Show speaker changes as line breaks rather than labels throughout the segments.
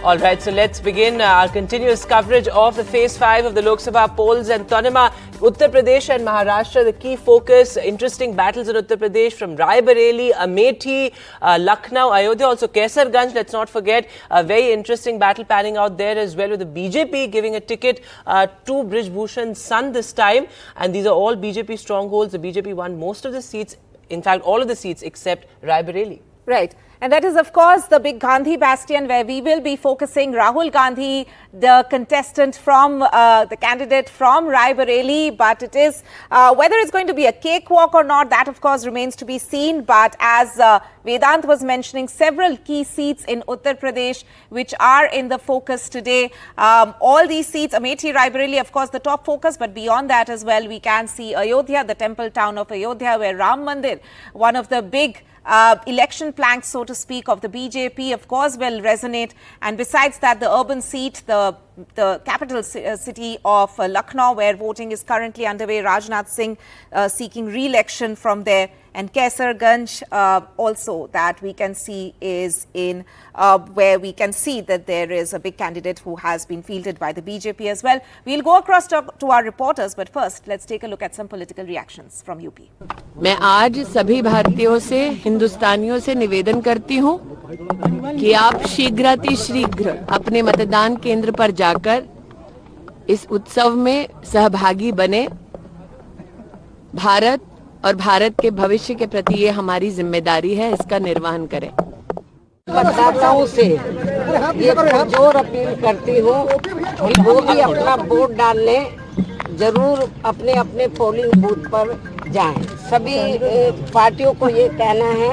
All right, so let's begin our continuous coverage of the Phase 5 of the Lok Sabha polls. And Tanima, Uttar Pradesh and Maharashtra, the key focus, interesting battles in Uttar Pradesh from Rai Bareli, Amethi, Lucknow, Ayodhya, also Kaisarganj, let's not forget. A very interesting battle panning out there as well, with the BJP giving a ticket to Brij Bhushan's son this time. And these are all BJP strongholds. The BJP won most of the seats, in fact, all of the seats except Rai Bareli.
Right. And that is, of course, the big Gandhi bastion, where we will be focusing. Rahul Gandhi, the contestant from the candidate from Rai Bareli. But it is whether it's going to be a cakewalk or not, that, of course, remains to be seen. But as Vedant was mentioning, several key seats in Uttar Pradesh which are in the focus today. All these seats, Amethi, Rai Bareli, of course, the top focus. But beyond that as well, we can see Ayodhya, the temple town of Ayodhya, where Ram Mandir, one of the big election planks, so to speak, of the BJP, of course, will resonate. And besides that, the urban seat, the capital city of Lucknow, where voting is currently underway, Rajnath Singh seeking re-election from there. And Kaisarganj also, that we can see is in where we can see that there is a big candidate who has been fielded by the BJP as well. We'll go across to our reporters, but first let's take a look at some political reactions from UP.
मैं आज सभी भारतीयों से, हिंदुस्तानियों से निवेदन करती हूँ कि आप शीघ्रातिशीघ्र अपने मतदान केंद्र पर जाकर इस उत्सव में सहभागी बने। भारत और भारत के भविष्य के प्रति ये हमारी जिम्मेदारी है, इसका निर्वहन करें।
मतदाताओं से ये जोर अपील करती हूँ कि वो भी अपना वोट डालने जरूर अपने अपने पोलिंग बूथ पर जाएं। सभी पार्टियों को ये कहना है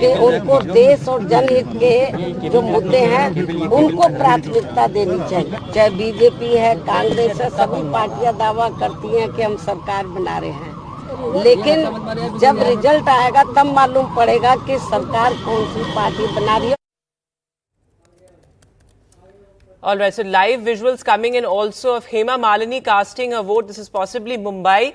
कि उनको देश और जनहित के जो मुद्दे हैं उनको प्राथमिकता देनी चाहिए। चाहे बीजेपी है, कांग्रेस है, सभी पार्टियां दावा करती हैं कि हम सरकार बना रहे हैं, लेकिन जब रिजल्ट आएगा तब मालूम पड़ेगा कि सरकार कौन सी पार्टी बना रही है।
All right, so live visuals coming in also of Hema Malini casting a vote. This is possibly Mumbai.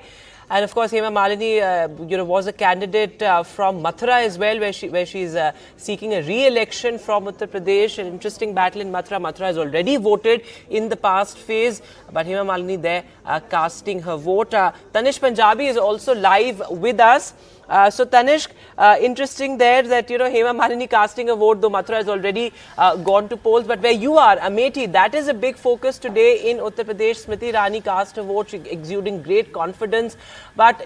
And of course, Hema Malini, was a candidate from Mathura as well, where she's seeking a re-election from Uttar Pradesh. An interesting battle in Mathura. Mathura has already voted in the past phase, but Hema Malini there casting her vote. Tanishq Punjabi is also live with us. So Tanishq, interesting there that, Hema Malini casting a vote, though Mathura has already gone to polls. But where you are, Amethi, that is a big focus today in Uttar Pradesh. Smriti Irani cast a vote, exuding great confidence. But,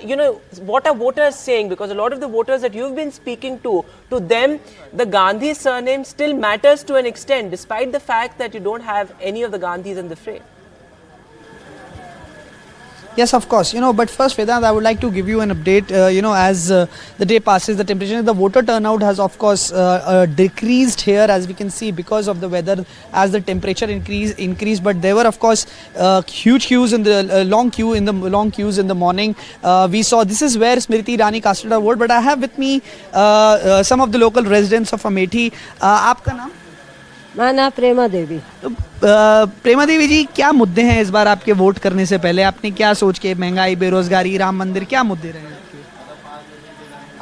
what are voters saying? Because a lot of the voters that you've been speaking to them, the Gandhi surname still matters to an extent, despite the fact that you don't have any of the Gandhis in the fray.
Yes, of course. But first, Vedant, I would like to give you an update. As the day passes, the temperature, the voter turnout has, of course, decreased here, as we can see, because of the weather, as the temperature increased. But there were, of course, huge queues in the long queues in the morning. We saw this is where Smriti Irani casted her vote. But I have with me some of the local residents of Amethi. आपका नाम?
मेरा नाम प्रेमा देवी।
तो प्रेमा देवी जी, क्या मुद्दे हैं इस बार आपके वोट करने से पहले? आपने क्या सोच के, महंगाई, बेरोजगारी, राम मंदिर, क्या मुद्दे रहे आपके?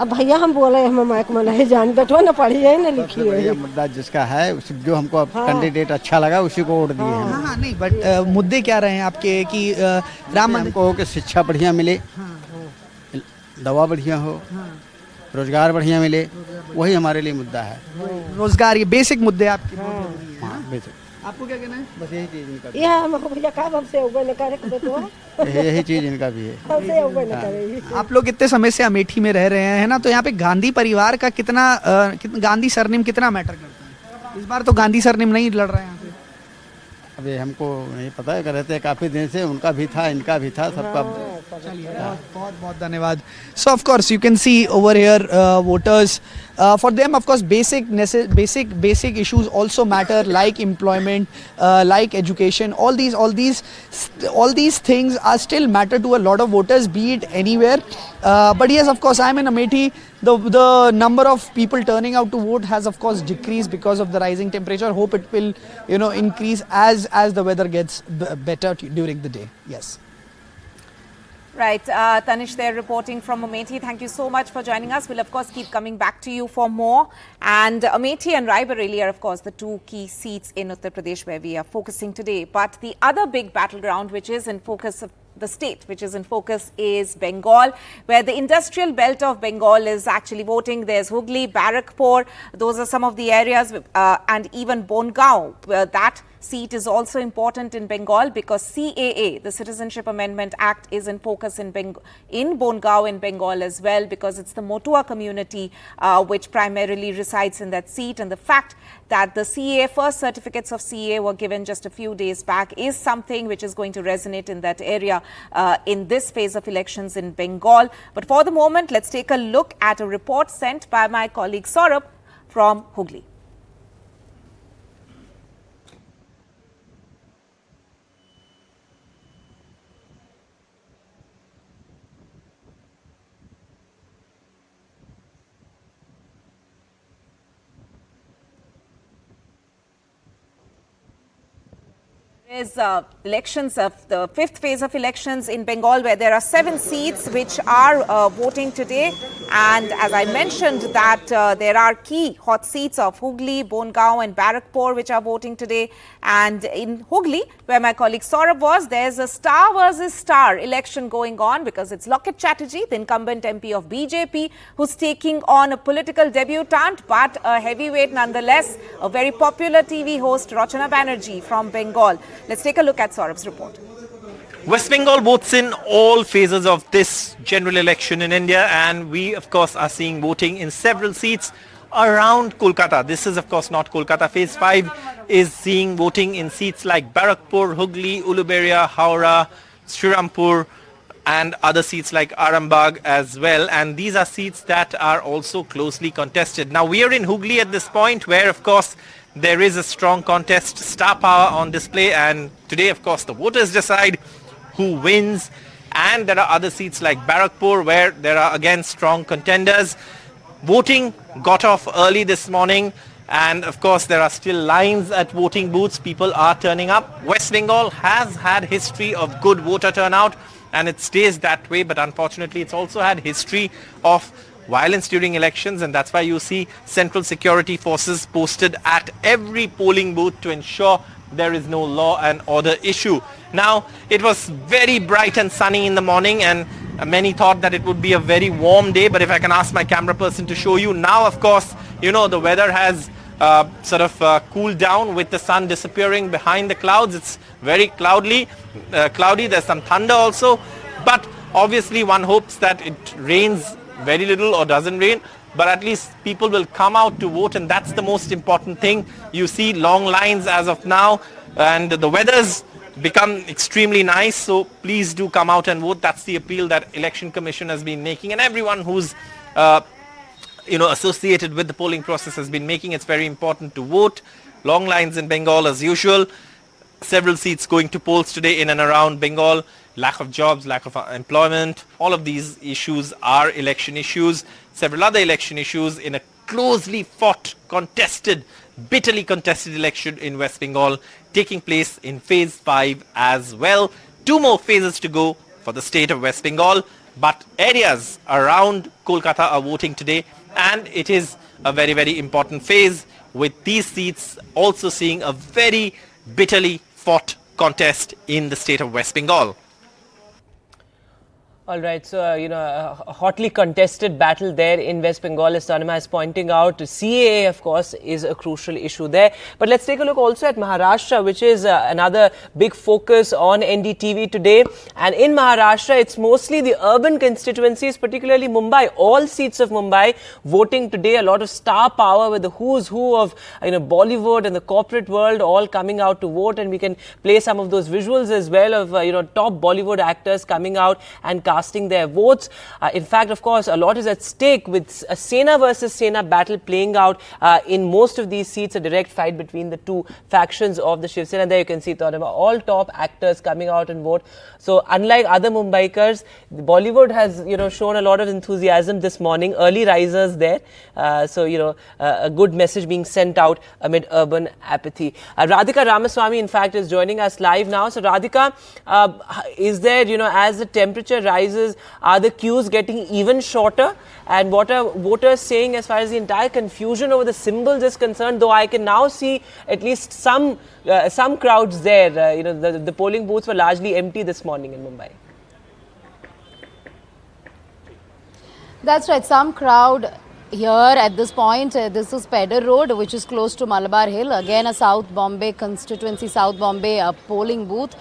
अब भैया हम बोले हम माइक में नहीं जान, बैठो ना, पढ़ी है ना लिखी है।
मुद्दा जिसका है जो हमको कैंडिडेट अच्छा लगा उसी को वोट दिए हैं।
हाँ, नहीं, बट मुद्दे क्या रहे हैं आपके कि राम मंदिर
को कि शिक्षा बढ़िया मिले, दवा बढ़िया हो, रोजगार बढ़िया मिले, वही हमारे लिए मुद्दा है।
रोजगार, ये बेसिक मुद्दे आपके।
बेसिक।
आपको क्या कहना है?
बस यही चीज इनका यही चीज इनका भी है।
आप लोग इतने समय से अमेठी में रह रहे हैं ना, तो यहाँ पे गांधी परिवार का कितना गांधी सरनेम कितना मैटर करता है? इस बार तो गांधी सरनेम नहीं लड़ रहे हैं यहाँ पे।
अभी हमको नहीं पता है, रहते काफी दिन से, उनका भी था, इनका भी था, सबका।
बहुत बहुत धन्यवाद। So of course you can see over here voters, for them of course basic issues also matter, like employment, like education. All these things are still matter to a lot of voters, be it anywhere. But yes, of course, I'm in Amethi. The number of people turning out to vote has of course decreased because of the rising temperature. Hope it will increase as the weather gets better during the day. Yes.
Right, Tanish there reporting from Amethi. Thank you so much for joining us. We'll of course keep coming back to you for more. And Amethi and Raebareli are of course the two key seats in Uttar Pradesh where we are focusing today. But the other big battleground which is in focus of the state which is in focus is Bengal, where the industrial belt of Bengal is actually voting. There's Hooghly, Barrackpore, those are some of the areas, and even Bongaon, where that seat is also important in Bengal because CAA, the Citizenship Amendment Act, is in focus in Bongaon in Bengal as well, because it's the Motua community which primarily resides in that seat. And the fact that the CAA first certificates of CAA were given just a few days back is something which is going to resonate in that area in this phase of elections in Bengal. But for the moment, let's take a look at a report sent by my colleague Saurabh from Hooghly. Is elections of the fifth phase of elections in Bengal, where there are 7 seats which are voting today. And as I mentioned that there are key hot seats of Hooghly, Bongaon and Barrackpore which are voting today. And in Hooghly, where my colleague Saurabh was, there's a star versus star election going on, because it's Locket Chatterjee, the incumbent MP of BJP, who's taking on a political debutante but a heavyweight nonetheless, a very popular TV host, Rachana Banerjee from Bengal. Let's take a look at Saurabh's report.
West Bengal votes in all phases of this general election in India, and we of course are seeing voting in several seats around Kolkata. This is of course not Kolkata. Phase 5 is seeing voting in seats like Barrackpore, Hooghly, Uluberia, Howrah, Srirampur and other seats like Arambagh as well. And these are seats that are also closely contested. Now we are in Hooghly at this point, where of course there is a strong contest, star power on display, and today of course the voters decide who wins. And there are other seats like Barrackpore where there are again strong contenders. Voting got off early this morning, and of course there are still lines at voting booths. People are turning up. West Bengal has had history of good voter turnout, and it stays that way, but unfortunately it's also had history of violence during elections, and that's why you see central security forces posted at every polling booth to ensure there is no law and order issue. Now, it was very bright and sunny in the morning, and many thought that it would be a very warm day, but if I can ask my camera person to show you now, of course, you know, the weather has cooled down with the sun disappearing behind the clouds. It's very cloudy. There's some thunder also, but obviously one hopes that it rains very little or doesn't rain, but at least people will come out to vote, and that's the most important thing. You see long lines as of now, and the weather's become extremely nice, so please do come out and vote. That's the appeal that Election Commission has been making, and everyone who's associated with the polling process has been making. It's very important to vote. Long lines in Bengal as usual. Several seats going to polls today in and around Bengal. Lack of jobs, lack of employment, all of these issues are election issues. Several other election issues in a closely fought, contested, bitterly contested election in West Bengal taking place in phase 5 as well. 2 more phases to go for the state of West Bengal, but areas around Kolkata are voting today, and it is a very, very important phase, with these seats also seeing a very bitterly fought contest in the state of West Bengal.
All right, so, a hotly contested battle there in West Bengal, as Tanima is pointing out. CAA, of course, is a crucial issue there. But let's take a look also at Maharashtra, which is another big focus on NDTV today. And in Maharashtra, it's mostly the urban constituencies, particularly Mumbai. All seats of Mumbai voting today. A lot of star power with the who's who of Bollywood and the corporate world all coming out to vote. And we can play some of those visuals as well of top Bollywood actors coming out and casting their votes. In fact, of course, a lot is at stake with a Sena versus Sena battle playing out in most of these seats, a direct fight between the two factions of the Shiv Sena. There you can see all top actors coming out and vote. So unlike other Mumbaikars, Bollywood has shown a lot of enthusiasm this morning, early risers there. A good message being sent out amid urban apathy. Radhika Ramaswamy, in fact, is joining us live now. So Radhika, is there, as the temperature rises arises? Are the queues getting even shorter? And what are voters saying as far as the entire confusion over the symbols is concerned? Though I can now see at least some crowds there. The polling booths were largely empty this morning in Mumbai.
That's right. Some crowd here at this point. This is Pedder Road, which is close to Malabar Hill. Again, a South Bombay constituency, South Bombay polling booth.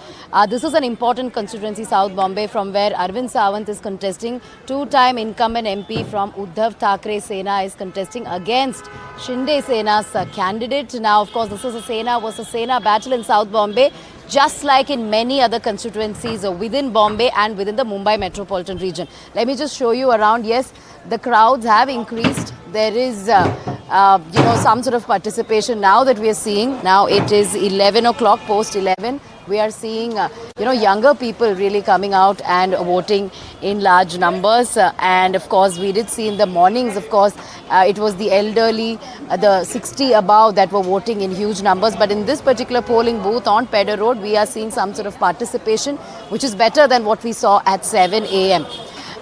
This is an important constituency, South Bombay, from where Arvind Sawant is contesting. Two-time incumbent MP from Uddhav Thackeray Sena is contesting against Shinde Sena's candidate. Now, of course, this is a Sena versus Sena battle in South Bombay, just like in many other constituencies within Bombay and within the Mumbai metropolitan region. Let me just show you around. Yes, the crowds have increased. There is, some sort of participation now that we are seeing. Now it is 11 o'clock, post 11. We are seeing, younger people really coming out and voting in large numbers. And of course, we did see in the mornings, of course, it was the elderly, the 60 above that were voting in huge numbers. But in this particular polling booth on Pedder Road, we are seeing some sort of participation, which is better than what we saw at 7 a.m.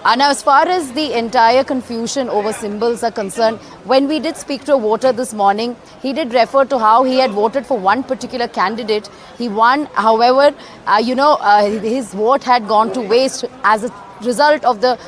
Now, as far as the entire confusion over symbols are concerned, when we did speak to a voter this morning, he did refer to how he had voted for one particular candidate. He won, however, his vote had gone to waste as a result of the,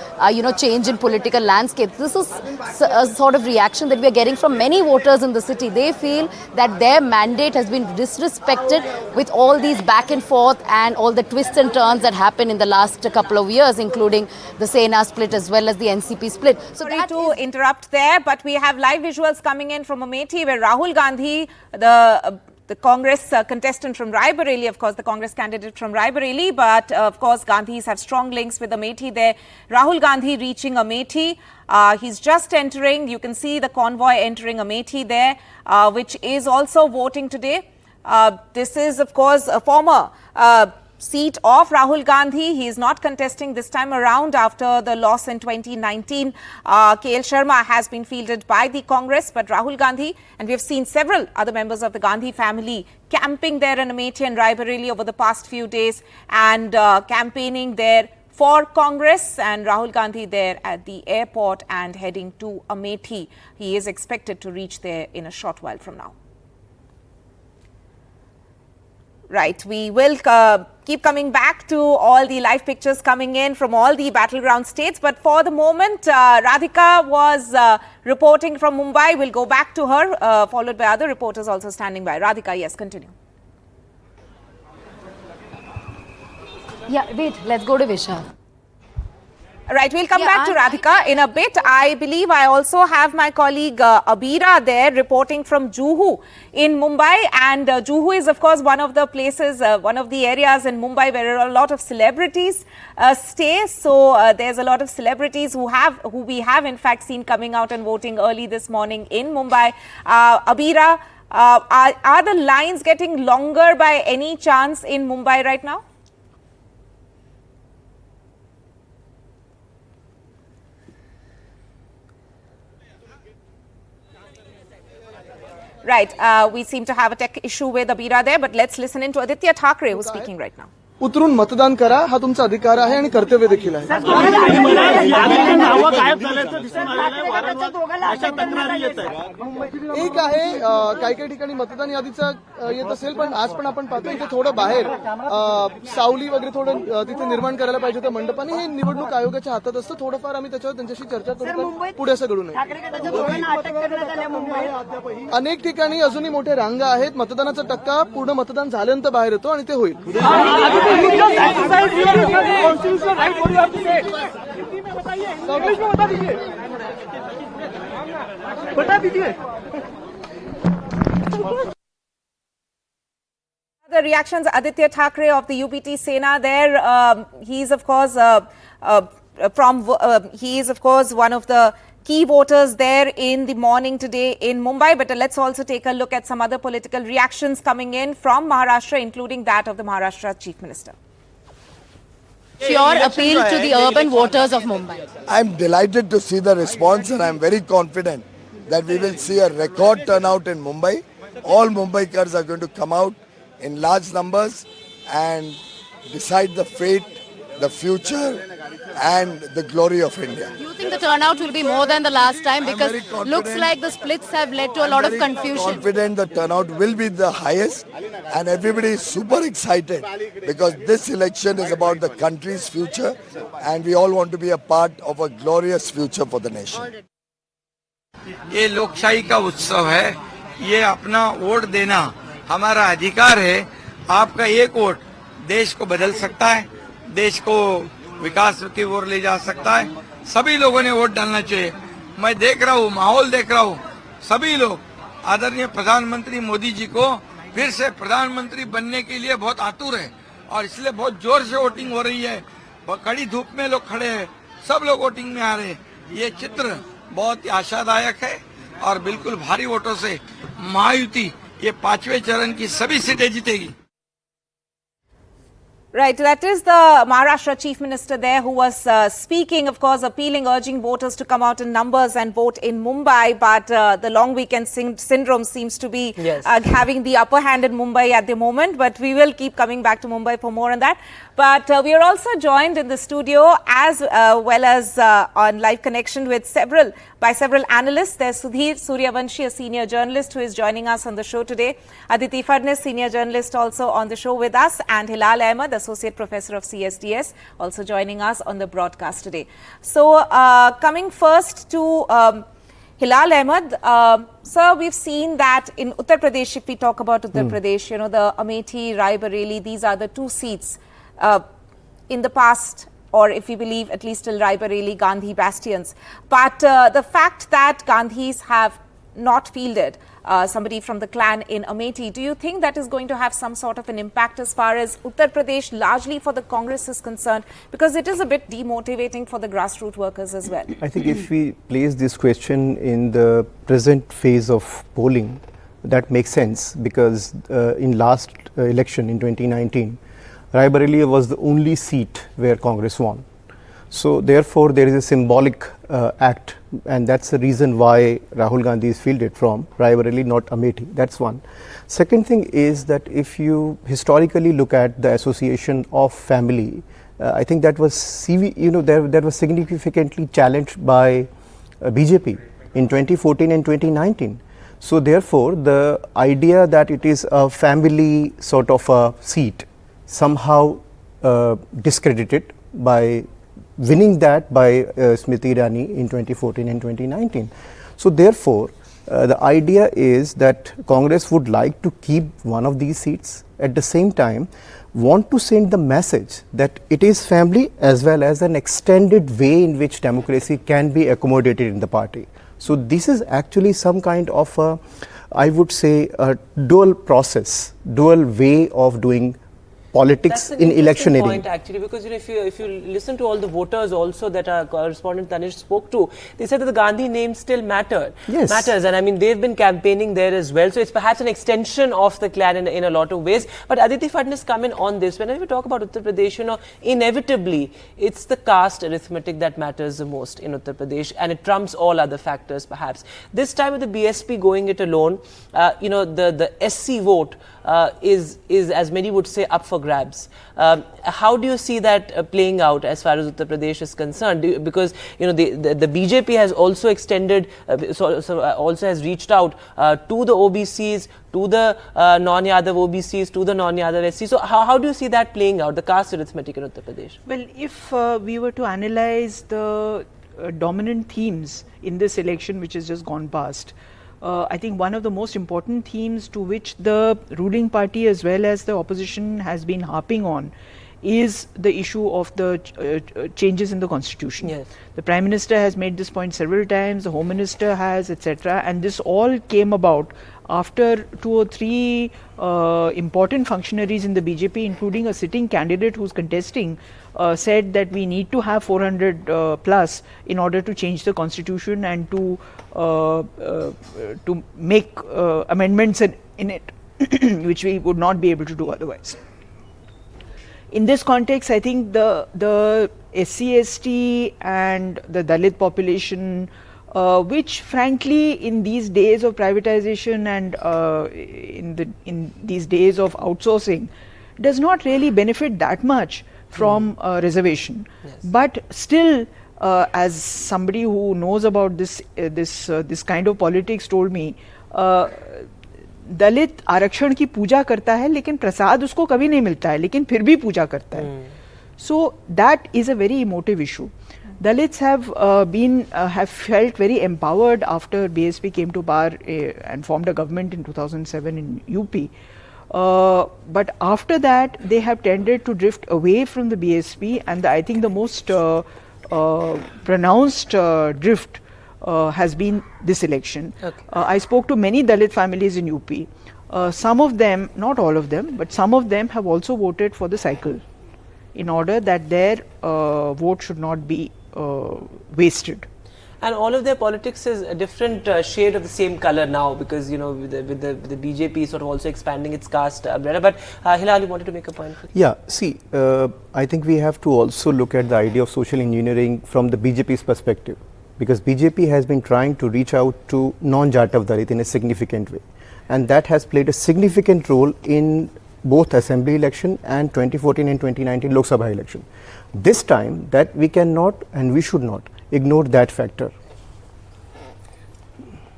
change in political landscape. This is a sort of reaction that we are getting from many voters in the city. They feel that their mandate has been disrespected with all these back and forth and all the twists and turns that happened in the last couple of years, including the Sena split as well as the NCP split. So
Sorry to interrupt there, but we have live visuals coming in from Amethi where Rahul Gandhi, the Congress contestant from Raebareli, of course, the Congress candidate from Raebareli, but of course, Gandhis have strong links with Amethi there. Rahul Gandhi reaching Amethi. He's just entering. You can see the convoy entering Amethi there, which is also voting today. This is, of course, a former seat of Rahul Gandhi. He is not contesting this time around after the loss in 2019. KL Sharma has been fielded by the Congress, but Rahul Gandhi, and we have seen several other members of the Gandhi family camping there in Amethi and Raebareli over the past few days and campaigning there for Congress, and Rahul Gandhi there at the airport and heading to Amethi. He is expected to reach there in a short while from now. Right, we will keep coming back to all the live pictures coming in from all the battleground states. But for the moment, Radhika was reporting from Mumbai. We'll go back to her, followed by other reporters also standing by. Radhika, yes, continue.
Yeah, wait, let's go to Vishal.
Right, we'll come back to Radhika in a bit. I believe I also have my colleague Abira there reporting from Juhu in Mumbai. And Juhu is, of course, one of the places, one of the areas in Mumbai where a lot of celebrities stay. So there's a lot of celebrities who we have in fact seen coming out and voting early this morning in Mumbai. Abira, are the lines getting longer by any chance in Mumbai right now? Right, we seem to have a tech issue with Abira there, but let's listen in to Aditya Thackeray, who's speaking right now.
उतरून मतदान करा हा तुमचा अधिकार आहे आणि कर्तव्य देखील आहे. एक आहे काही काही ठिकाणी मतदान यादीचा येत असेल, पण आज पण आपण पाहतो इथे थोडं बाहेर सावली वगैरे थोडं तिथे निर्माण करायला पाहिजे होतं मंडपाने. हे निवडणूक आयोगाच्या हातात असतं. थोडंफार आम्ही त्याच्यावर त्यांच्याशी चर्चा करू, पुढे असं घडू नये. अनेक ठिकाणी अजूनही मोठ्या रांगा आहेत. मतदानाचा टक्का पूर्ण मतदान झाल्यानंतर बाहेर येतो आणि ते होईल.
The reactions, Aditya Thackeray of the UBT Sena there. He is of course one of the key voters there in the morning today in Mumbai. But let's also take a look at some other political reactions coming in from Maharashtra, including that of the Maharashtra Chief Minister.
Your appeal to the urban voters of Mumbai.
I'm delighted to see the response, and I'm very confident that we will see a record turnout in Mumbai. All Mumbaikars are going to come out in large numbers and decide the fate, the future and the glory of India.
Do you think the turnout will be more than the last time?
I'm
Because
very confident.
looks like the splits have led to a lot of confusion.
Confident the turnout will be the highest, and everybody is super excited because this election is about the country's future, and we all want to be a part of a glorious future for the nation.
ये लोकशाही का उत्सव है, ये अपना vote देना हमारा अधिकार है। आपका एक वोट देश को बदल सकता है, देश को विकास की ओर ले जा सकता है। सभी लोगों ने वोट डालना चाहिए। मैं देख रहा हूँ, माहौल देख रहा हूँ, सभी लोग आदरणीय प्रधानमंत्री मोदी जी को फिर से प्रधानमंत्री बनने के लिए बहुत आतुर है और इसलिए बहुत जोर से वोटिंग हो रही है। कड़ी धूप में लोग खड़े हैं, सब लोग वोटिंग में आ रहे हैं। ये चित्र बहुत ही आशादायक है और बिल्कुल भारी वोटों से महायुति ये 5वें चरण की सभी सीटें जीतेगी।
Right, that is the Maharashtra Chief Minister there who was speaking, of course, appealing, urging voters to come out in numbers and vote in Mumbai. But the long weekend syndrome seems to be having the upper hand in Mumbai at the moment. But we will keep coming back to Mumbai for more on that. But we are also joined in the studio as well as on live connection with several analysts. There's Sudhir Suryavanshi, a senior journalist who is joining us on the show today. Aditi Fadnis, senior journalist, also on the show with us, and Hilal Ahmed, associate professor of CSDS, also joining us on the broadcast today. So coming first to Hilal Ahmed, sir, we've seen that in Uttar Pradesh, if we talk about Uttar Pradesh, you know, the Amethi, Rai Bareli, these are the two seats in the past, or if we believe at least till Rai Bareli, Gandhi bastions. But the fact that Gandhis have not fielded somebody from the clan in Amethi, do you think that is going to have some sort of an impact as far as Uttar Pradesh, largely for the Congress, is concerned? Because it is a bit demotivating for the grassroots workers as well.
I think if we place this question in the present phase of polling, that makes sense, because in last election in 2019, Rai Bareli was the only seat where Congress won. So therefore there is a symbolic act, and that's the reason why Rahul Gandhi is fielded from Rai Bareli, not Amethi. That's one. Second thing is that if you historically look at the association of family, I think that was that was significantly challenged by BJP in 2014 and 2019. So therefore the idea that it is a family sort of a seat somehow discredited by winning that by Smriti Irani in 2014 and 2019. So therefore, the idea is that Congress would like to keep one of these seats, at the same time want to send the message that it is family as well as an extended way in which democracy can be accommodated in the party. So this is actually some kind of a, I would say, a dual process, dual way of doing politics in electioneering.
Point actually, because if you listen to all the voters also that our correspondent Tanish spoke to, they said that the Gandhi name still matters, and I mean they've been campaigning there as well. So it's perhaps an extension of the clan in a lot of ways. But Aditi Fadnis, come in on this. Whenever we talk about Uttar Pradesh, you know, inevitably it's the caste arithmetic that matters the most in Uttar Pradesh, and it trumps all other factors perhaps. This time with the BSP going it alone, you know, the SC vote is as many would say up for grabs. How do you see that playing out as far as Uttar Pradesh is concerned? Because you know the BJP has also extended, also has reached out to the OBCs, to the non-Yadav OBCs, to the non-Yadav SC. So how do you see that playing out, the caste arithmetic in Uttar Pradesh?
Well, if we were to analyze the dominant themes in this election which has just gone past, I think one of the most important themes to which the ruling party as well as the opposition has been harping on is the issue of the changes in the constitution.
Yes.
The Prime Minister has made this point several times, the Home Minister has, etc. And this all came about after 2 or 3 important functionaries in the BJP, including a sitting candidate who's contesting, said that we need to have 400 plus in order to change the constitution and to make amendments in it, which we would not be able to do otherwise. In this context, I think the SC/ST and the Dalit population, which frankly in these days of privatization and in these days of outsourcing, does not really benefit that much from reservation. But still, as somebody who knows about this kind of politics told me, दलित आरक्षण की पूजा करता है लेकिन प्रसाद उसको कभी नहीं मिलता है, लेकिन फिर भी पूजा करता है. So that is a very emotive issue. Dalits have felt very empowered after BSP came to power and formed a government in 2007 in UP. But after that, they have tended to drift away from the BSP, and I think the most pronounced drift has been this election. I spoke to many Dalit families in UP. Some of them, not all of them, but some of them have also voted for the cycle in order that their vote should not be wasted.
And all of their politics is a different shade of the same color now, because with the BJP sort of also expanding its caste umbrella. But Hilal, you wanted to make a point?
Yeah, see, I think we have to also look at the idea of social engineering from the BJP's perspective, because BJP has been trying to reach out to non-Jatav Dalit in a significant way, and that has played a significant role in both assembly election and 2014 and 2019 Lok Sabha election. This time, that we cannot and we should not ignore that factor.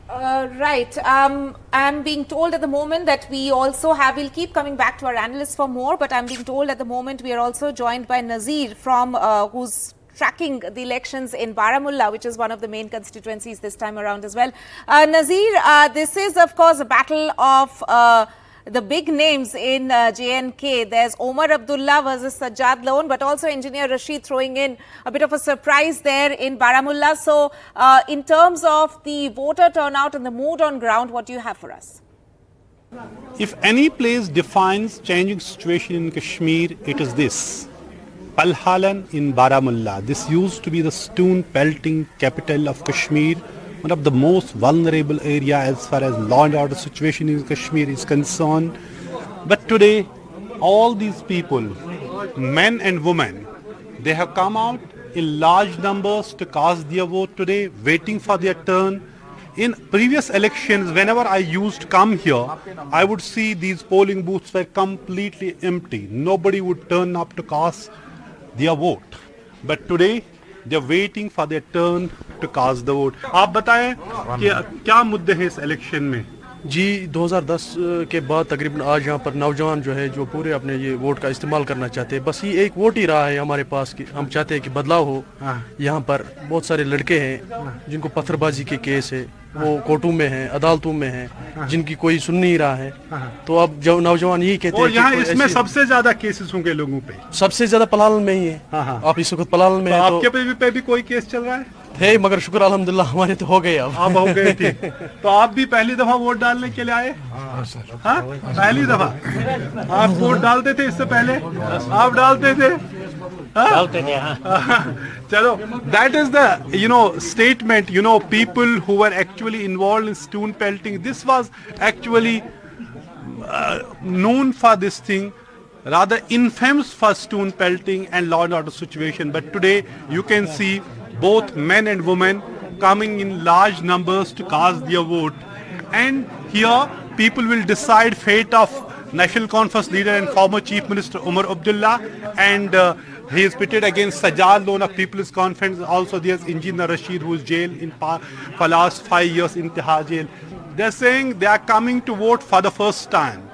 Right. I'm being told at the moment that we also we'll keep coming back to our analysts for more, but I'm being told at the moment we are also joined by Nazir from who's tracking the elections in Baramulla, which is one of the main constituencies this time around as well. Nazir, this is of course a battle of the big names in JNK. There's Omar Abdullah versus Sajjad Lone, but also Engineer Rashid throwing in a bit of a surprise there in Baramulla. So, in terms of the voter turnout and the mood on ground, what do you have for us?
If any place defines changing situation in Kashmir, it is this. Palhalan in Baramulla. This used to be the stone pelting capital of Kashmir, one of the most vulnerable area as far as law and order situation in Kashmir is concerned. But today, all these people, men and women, they have come out in large numbers to cast their vote today, waiting for their turn. In previous elections, whenever I used to come here, I would see these polling booths were completely empty. Nobody would turn up to cast their vote. But today, they are waiting for their turn to cast the vote. आप बताएं कि क्या मुद्दे हैं इस election में?
जी 2010 के बाद तकरीबन आज यहाँ पर नौजवान जो है जो पूरे अपने ये वोट का इस्तेमाल करना चाहते हैं, बस ये एक वोट ही रहा है हमारे पास कि हम चाहते हैं कि बदलाव हो। यहाँ पर बहुत सारे लड़के हैं जिनको पत्थरबाजी के केस है, वो कोर्टों में हैं, अदालतों में हैं, जिनकी कोई सुन नहीं रहा है। तो अब जो नौजवान यही कहते हैं
यहाँ इसमें सबसे ज्यादा केसेस होंगे लोगों पे,
सबसे ज्यादा पलाल में ही है। आप इस वक्त पलाल में,
आपके पे भी कोई केस चल रहा है?
मगर शुक्र अल्हम्दुलिल्लाह हमारे तो हो गए। अब
हो गए थे। तो आप भी पहली दफा वोट डालने के लिए आए? हाँ, पहली दफा आप वोट डालते थे? इससे पहले आप डालते थे? चलो, that is the statement, people who were actually involved in stone pelting. This was actually known for this thing, rather infamous for stone pelting and law and order situation. But today you can see both men and women coming in large numbers to cast their vote, and here people will decide fate of National Conference leader and former Chief Minister Omar Abdullah, and he is pitted against Sajjad Lone of People's Conference. Also there's Engineer Rashid, who is jailed for last 5 years in Tihar jail. They're saying they are coming to vote for the first time.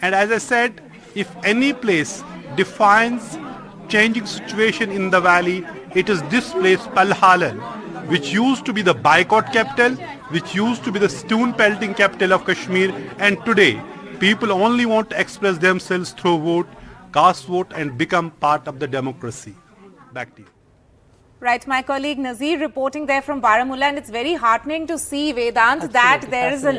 And as I said, if any place defines changing situation in the valley, it is this place, Palhalan, which used to be the boycott capital, which used to be the stone pelting capital of Kashmir, and today people only want to express themselves through vote, cast vote, and become part of the democracy. Back to you.
Right, my colleague Nazir reporting there from Baramulla, and it's very heartening to see, Vedant, that there is a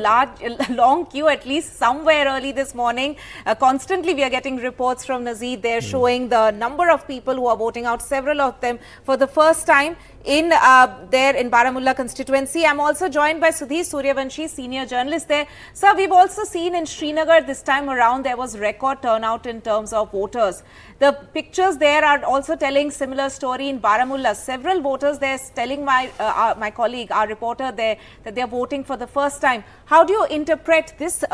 long queue, at least somewhere early this morning. Constantly we are getting reports from Nazir there showing the number of people who are voting out, several of them for the first time in there in Baramulla constituency. I'm also joined by Sudhir Suryavanshi, senior journalist there. Sir, we've also seen in Srinagar this time around there was record turnout in terms of voters. The pictures there are also telling similar story in Baramulla. Several voters there telling my colleague, our reporter there, that they're voting for the first time. How do you interpret this,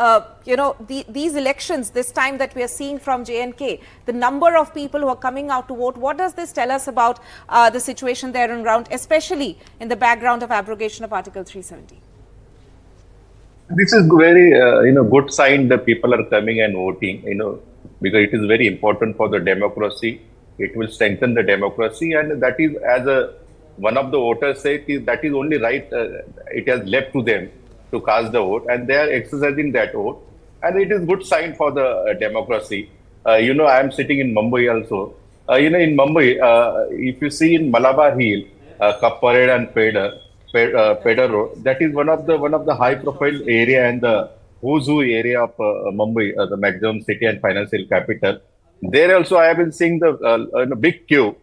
these elections this time that we are seeing from J&K? The number of people who are coming out to vote, what does this tell us about the situation there on ground, especially in the background of abrogation of Article 370?
This is very, good sign that people are coming and voting, because it is very important for the democracy. It will strengthen the democracy, and that is, as one of the voters said, that is only right. It has left to them to cast the vote, and they are exercising that vote, and it is good sign for the democracy. I am sitting in Mumbai also. In Mumbai, if you see in Malabar Hill, Cup Parade and Pedder Road, that is one of the high-profile area and the who's who area of Mumbai, the maximum city and financial capital. There also, I have been seeing the big queue.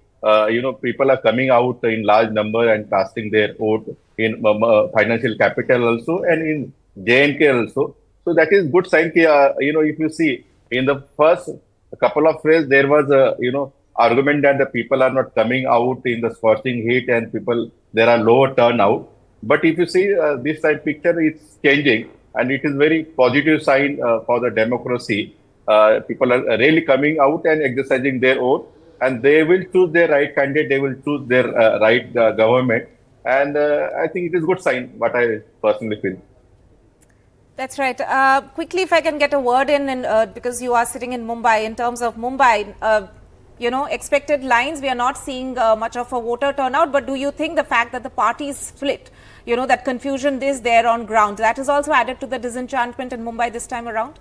People are coming out in large number and casting their vote in financial capital also and in J&K also. So that is good sign. If you see in the first couple of days, there was argument that the people are not coming out in the scorching heat and there are lower turnout. But if you see this side picture, it's changing and it is very positive sign for the democracy. People are really coming out and exercising their vote, and they will choose their right candidate. They will choose their right government, and I think it is good sign. What I personally feel.
That's right. Quickly, if I can get a word in, because you are sitting in Mumbai. In terms of Mumbai, expected lines, we are not seeing much of a voter turnout. But do you think the fact that the party is split, that confusion is there on ground, that has also added to the disenchantment in Mumbai this time around?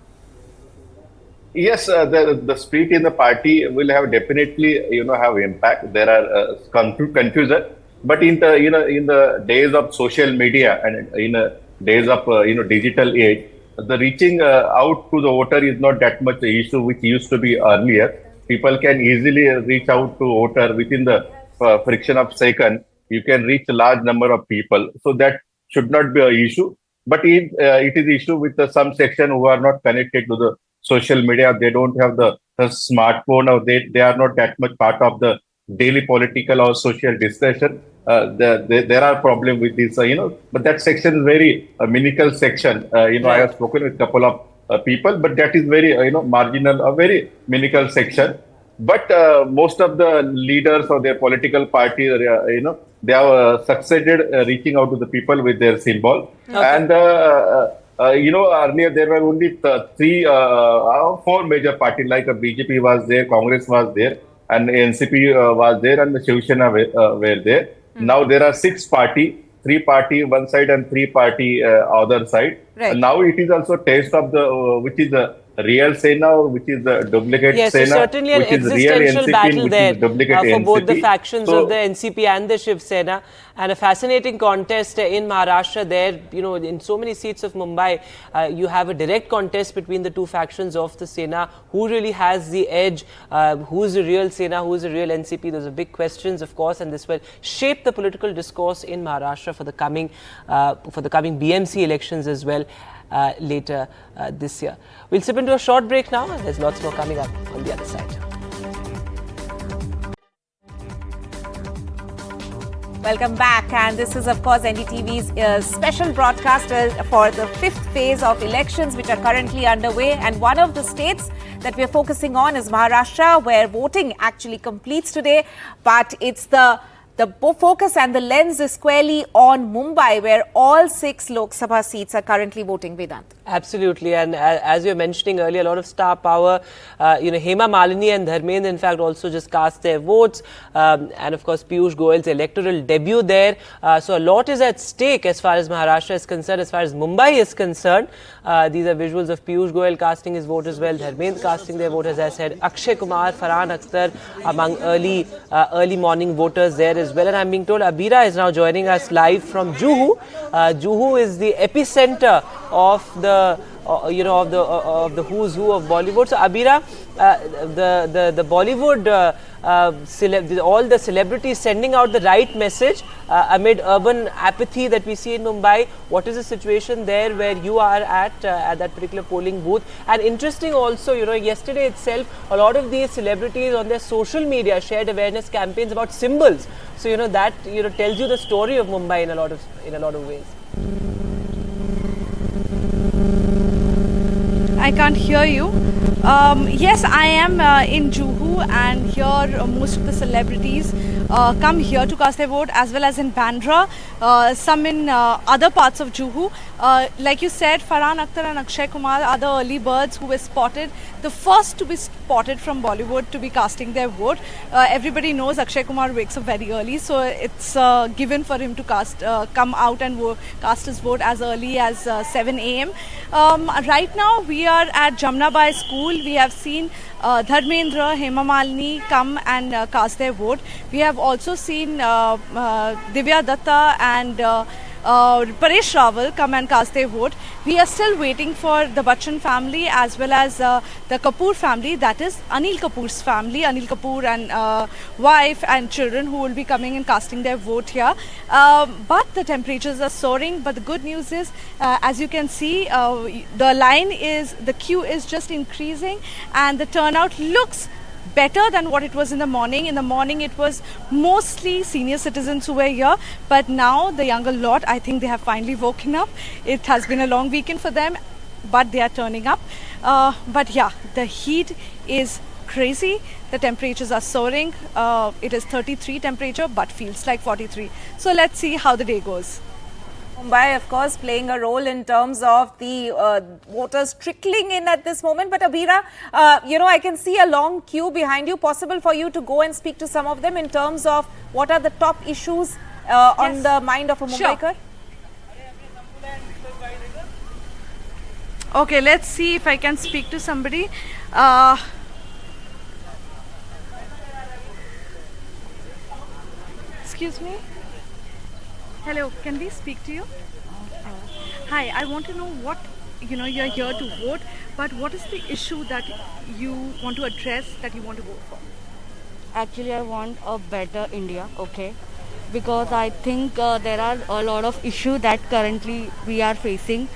Yes, the split in the party will have definitely, have impact. There are confusion, but in the days of social media and in days of digital age, the reaching out to the voter is not that much an issue which used to be earlier. People can easily reach out to voter within the fraction of second. You can reach a large number of people, so that should not be an issue. But it is issue with some section who are not connected to the social media. They don't have the smartphone, or they are not that much part of the daily political or social discussion. There are problems with this, but that section is very minimal section. I have spoken with a couple of people, but that is very, marginal, a very minimal section. But most of the leaders of their political party, they have succeeded reaching out to the people with their symbol. Okay. And, earlier there were only 4 major parties, like BJP was there, Congress was there, and NCP was there, and the Shiv Sena were there. Now there are 6 parties, 3 party one side and 3 party other side. Right. Now it is also taste of the which is the real Sena or which is the duplicate Sena.
Yes, so certainly an existential battle there for both the factions of the NCP and the Shiv Sena, and a fascinating contest in Maharashtra there. In so many seats of Mumbai, you have a direct contest between the two factions of the Sena. Who really has the edge? Who is the real Sena? Who is the real NCP? Those are big questions, of course, and this will shape the political discourse in Maharashtra for the coming BMC elections as well. Later this year. We'll slip into a short break now, and there's lots more coming up on the other side.
Welcome back, and this is of course NDTV's special broadcast for the 5th phase of elections which are currently underway, and one of the states that we're focusing on is Maharashtra, where voting actually completes today, but it's the focus and the lens is squarely on Mumbai, where all 6 Lok Sabha seats are currently voting, Vedant.
Absolutely, and as you were mentioning earlier, a lot of star power. Hema Malini and Dharmendra, in fact, also just cast their votes, and of course Piyush Goyal's electoral debut there. So a lot is at stake as far as Maharashtra is concerned, as far as Mumbai is concerned. These are visuals of Piyush Goyal casting his vote as well, Dharmendra casting their vote, as I said, Akshay Kumar, Farhan Akhtar among early morning voters there as well. And I'm being told Abira is now joining us live from Juhu. Juhu is the epicenter of of the who's who of Bollywood. So Abira, the Bollywood all the celebrities sending out the right message amid urban apathy that we see in Mumbai. What is the situation there where you are at that particular polling booth? And interesting also, yesterday itself, a lot of these celebrities on their social media shared awareness campaigns about symbols. So that tells you the story of Mumbai in a lot of ways.
I can't hear you. Yes, I am in Juhu, and here most of the celebrities come here to cast their vote, as well as in Bandra, some in other parts of Juhu. Like you said, Farhan Akhtar and Akshay Kumar are the early birds who were spotted, the first to be spotted from Bollywood to be casting their vote. Everybody knows Akshay Kumar wakes up very early, so it's given for him to come out and cast his vote as early as 7 a.m. Right now we are at Jamnabai School. We have seen Dharmendra, Hema Malini come and cast their vote. We have also seen Divya Datta and Paresh Rawal come and cast their vote. We are still waiting for the Bachchan family as well as the Kapoor family, that is Anil Kapoor's family, Anil Kapoor and wife and children, who will be coming and casting their vote here. But the temperatures are soaring. But the good news is, as you can see, the queue is just increasing, and the turnout looks better than what it was in the morning. In the morning it was mostly senior citizens who were here, but now the younger lot, I think they have finally woken up. It has been a long weekend for them, but they are turning up. But yeah, the heat is crazy. The temperatures are soaring. It is 33 temperature, but feels like 43. So let's see how the day goes.
Mumbai, of course, playing a role in terms of the voters trickling in at this moment. But Abira, I can see a long queue behind you. Possible for you to go and speak to some of them in terms of what are the top issues on the mind of a Mumbaiker?
Sure. Okay, let's see if I can speak to somebody. Excuse me. Hello, can we speak to you? Hi, I want to know what, you're here to vote, but what is the issue that you want to address, that you want to vote for?
Actually, I want a better India, okay? Because I think there are a lot of issues that currently we are facing.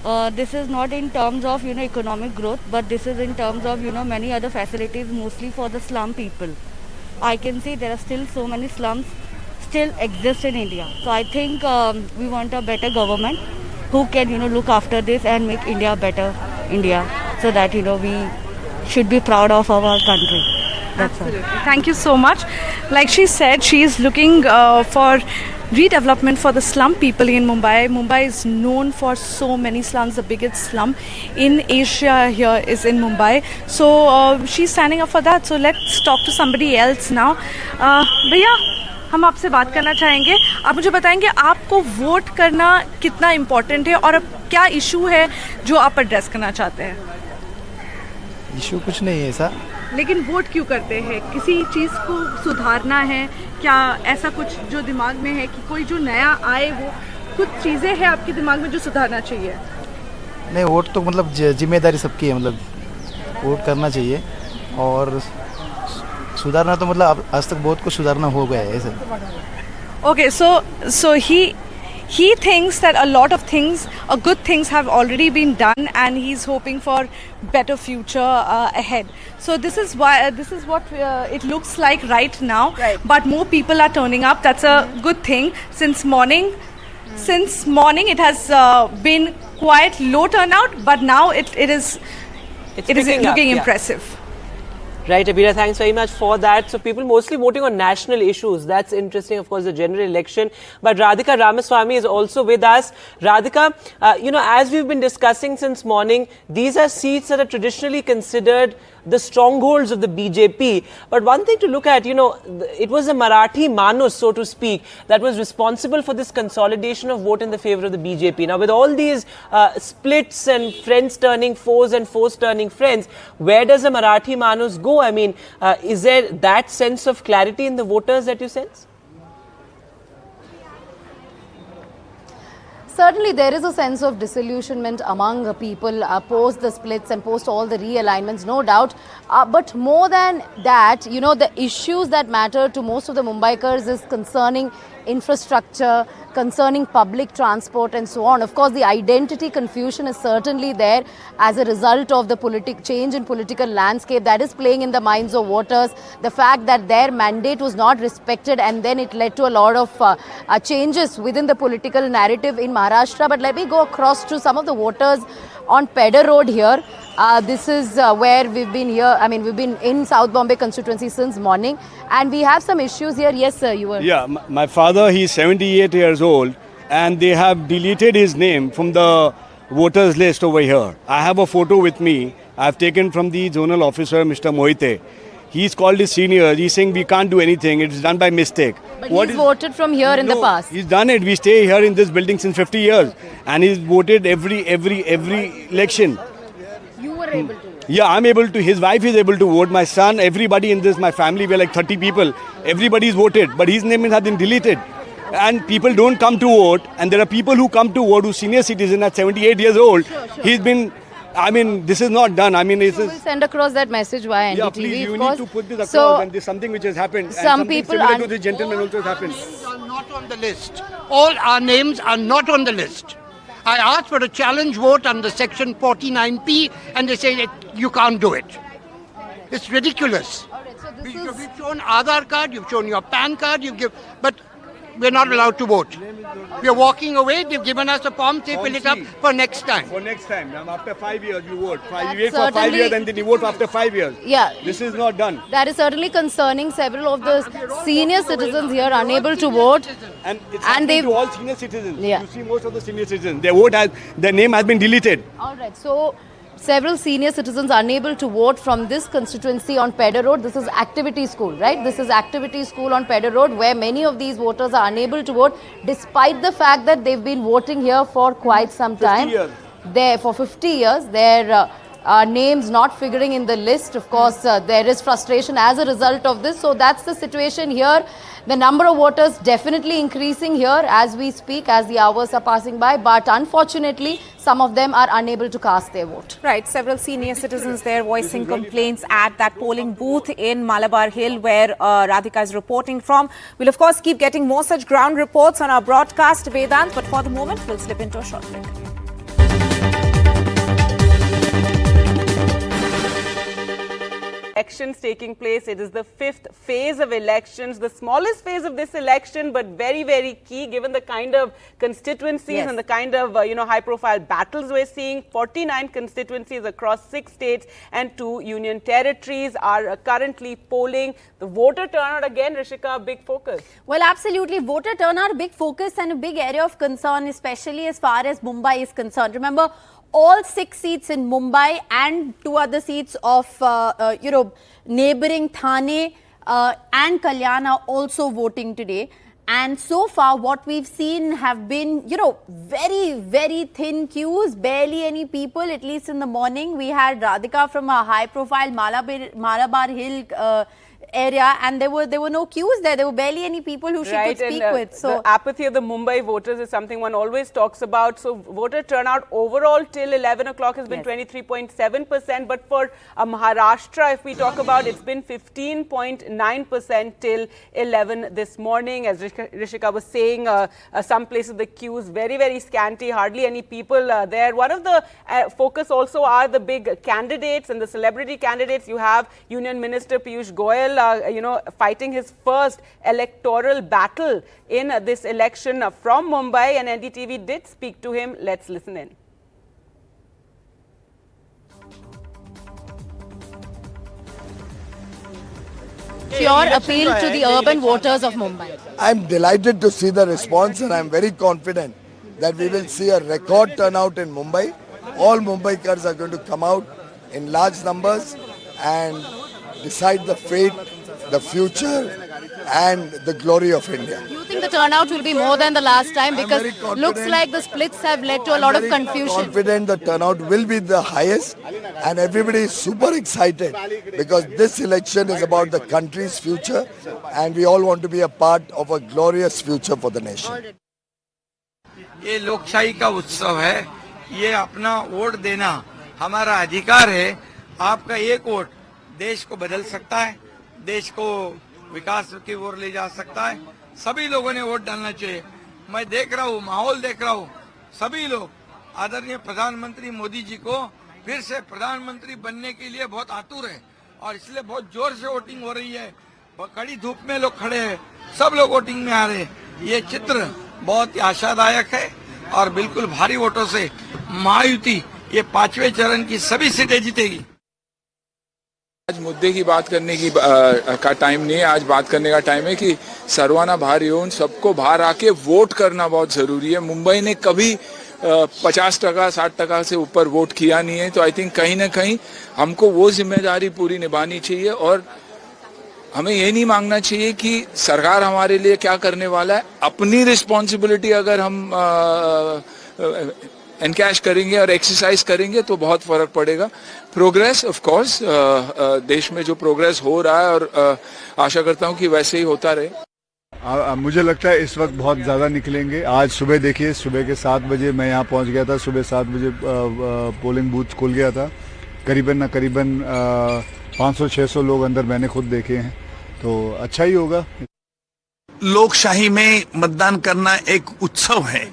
This is not in terms of, economic growth, but this is in terms of, many other facilities, mostly for the slum people. I can see there are still so many slums still exist in India. So I think we want a better government who can, look after this and make India better India, so that, we should be proud of our country. That's
Absolutely. All. Thank you so much. Like she said, she is looking for redevelopment for the slum people in Mumbai. Mumbai is known for so many slums. The biggest slum in Asia here is in Mumbai. So she's standing up for that. So let's talk to somebody else now. Bhaiya, हम आपसे बात करना चाहेंगे. आप मुझे बताएंगे आपको vote करना कितना इम्पोर्टेंट है और क्या इशू है जो आप एड्रेस करना चाहते हैं?
इशू कुछ नहीं है ऐसा.
लेकिन वोट क्यों करते हैं? किसी चीज़ को सुधारना है क्या? ऐसा कुछ जो दिमाग में है कि कोई जो नया आए, वो कुछ चीज़ें हैं आपके दिमाग में जो सुधारना चाहिए?
नहीं, वोट तो मतलब जिम्मेदारी सबकी है, मतलब वोट करना चाहिए और सुधारना तो मतलब आज तक बहुत कुछ सुधारना हो गया है ऐसे.
Okay, so he thinks that a lot of things, good things have already been done, and he's hoping for better future ahead. So this is what it looks like right now.
Right.
But more people are turning up. That's a good thing. Since morning it has been quite low turnout, but now it is looking impressive.
Right, Abira, thanks very much for that. So people mostly voting on national issues. That's interesting, of course, the general election. But Radhika Ramaswamy is also with us. Radhika, as we've been discussing since morning, these are seats that are traditionally considered the strongholds of the BJP. But one thing to look at, it was the Marathi Manus, so to speak, that was responsible for this consolidation of vote in the favor of the BJP. Now, with all these splits and friends turning foes and foes turning friends, where does the Marathi Manus go? I mean, is there that sense of clarity in the voters that you sense?
Certainly, there is a sense of disillusionment among people post the splits and post all the realignments, no doubt. But more than that, you know, the issues that matter to most of the Mumbaikars is concerning infrastructure, concerning public transport and so on. Of course, the identity confusion is certainly there as a result of the change in political landscape that is playing in the minds of voters. The fact that their mandate was not respected and then it led to a lot of changes within the political narrative in Maharashtra. But let me go across to some of the voters on Pedder Road here. This is where we've been here. I mean, we've been in South Bombay constituency since morning, and we have some issues here. Yes, sir, you were.
Yeah, my father, he's 78 years old, and they have deleted his name from the voters list over here. I have a photo with me. I've taken from the zonal officer, Mr. Mohite. He's called his seniors. He's saying we can't do anything. It's done by mistake.
But he's voted from here in the past.
He's done it. We stay here in this building since 50 years, and he's voted every election.
You were able to vote.
Yeah, I'm able to. His wife is able to vote. My son, everybody in this, my family, we're like 30 people. Everybody's voted, but his name has been deleted. And people don't come to vote. And there are people who come to vote who senior citizen at 78 years old.
Sure.
He's been, I mean, this is not done. I mean, it's...
We'll send across that message via NDTV.
Yeah, please, you need to put this across,
so,
and there's something which has happened.
Some
and
people
similar to this gentleman also has happened.
Are not on the list. All our names are not on the list. I asked for a challenge vote under section 49P and they say that you can't do it. It's ridiculous. You've shown Aadhaar card, you've shown your PAN card, but we're not allowed to vote. We're walking away, they've given us a form, say fill it up for next time.
For next time. After 5 years you vote. You wait for 5 years and then you vote after 5 years.
Yeah.
This is not done.
That is certainly concerning. Several of the senior citizens here unable to vote.
And it's happening to all senior citizens.
Yeah.
You see most of the senior citizens, their name has been deleted.
All right. So, several senior citizens unable to vote from this constituency on Pedder Road. This is Activity School, right? This is Activity School on Pedder Road, where many of these voters are unable to vote, despite the fact that they've been voting here for quite some time.
50 years.
For 50 years, their names not figuring in the list. Of course, there is frustration as a result of this. So that's the situation here. The number of voters definitely increasing here as we speak, as the hours are passing by. But unfortunately, some of them are unable to cast their vote.
Right, several senior citizens there voicing complaints at that polling booth in Malabar Hill where Radhika is reporting from. We'll of course keep getting more such ground reports on our broadcast, Vedant, but for the moment we'll slip into a short break.
Elections taking place. It is the 5th phase of elections, the smallest phase of this election, but very, very key given the kind of constituencies and the kind of high-profile battles we're seeing. 49 constituencies across 6 states and 2 union territories are currently polling. The voter turnout again, Rishika, a big focus.
Well, absolutely. Voter turnout, big focus and a big area of concern, especially as far as Mumbai is concerned. Remember, all 6 seats in Mumbai and 2 other seats of, neighboring Thane and Kalyan are also voting today. And so far, what we've seen have been, very, very thin queues, barely any people, at least in the morning. We had Radhika from a high-profile Malabar Hill area, and there were no queues there. There were barely any people who she could speak with. So
the apathy of the Mumbai voters is something one always talks about. So voter turnout overall till 11 o'clock has been 23.7%, but for Maharashtra, if we talk about, it's been 15.9% till 11 this morning. As Rishika was saying, some places the queues very, very scanty, hardly any people there. One of the focus also are the big candidates and the celebrity candidates. You have Union Minister Piyush Goyal fighting his first electoral battle in this election from Mumbai, and NDTV did speak to him. Let's listen in.
Your appeal to the urban voters of Mumbai.
I'm delighted to see the response, and I'm very confident that we will see a record turnout in Mumbai. All Mumbaikars are going to come out in large numbers and decide the fate, the future and the glory of India.
Do you think the turnout will be more than the last time? Because looks like the splits have led to a lot of confusion.
I'm confident the turnout will be the highest, and everybody is super excited because this election is about the country's future and we all want to be a part of a glorious future for the nation.
ये लोकशाही का उत्सव है। ये अपना vote देना हमारा अधिकार है। आपका एक वोट देश को बदल सकता है, देश को विकास की ओर ले जा सकता है। सभी लोगों ने वोट डालना चाहिए। मैं देख रहा हूँ, माहौल देख रहा हूँ, सभी लोग आदरणीय प्रधानमंत्री मोदी जी को फिर से प्रधानमंत्री बनने के लिए बहुत आतुर है और इसलिए बहुत जोर से वोटिंग हो रही है। कड़ी धूप में लोग खड़े हैं, सब लोग वोटिंग में आ रहे हैं। ये चित्र बहुत ही आशादायक है और बिल्कुल भारी वोटों से महायुति ये 5वें चरण की सभी सीटें जीतेगी।
आज मुद्दे की बात करने की का टाइम नहीं है। आज बात करने का टाइम है कि सर्वाना बाहर हो, उन सबको बाहर आके वोट करना बहुत जरूरी है। मुंबई ने कभी 50% 60% से ऊपर वोट किया नहीं है, तो आई थिंक कहीं ना कहीं हमको वो जिम्मेदारी पूरी निभानी चाहिए और हमें ये नहीं मांगना चाहिए कि सरकार हमारे लिए क्या करने वाला है। अपनी रिस्पॉन्सिबिलिटी अगर हम एनकैश करेंगे और एक्सरसाइज करेंगे तो बहुत फर्क पड़ेगा। प्रोग्रेस ऑफ कोर्स देश में जो प्रोग्रेस हो रहा है और आशा करता हूँ कि वैसे ही होता रहे।
मुझे लगता है इस वक्त बहुत ज़्यादा निकलेंगे। आज सुबह देखिए, सुबह के 7 बजे मैं यहाँ पहुँच गया था। सुबह 7 बजे पोलिंग बूथ खुल गया था। करीबन 500-600 लोग अंदर मैंने खुद देखे हैं, तो अच्छा ही होगा।
लोकशाही में मतदान करना एक उत्सव है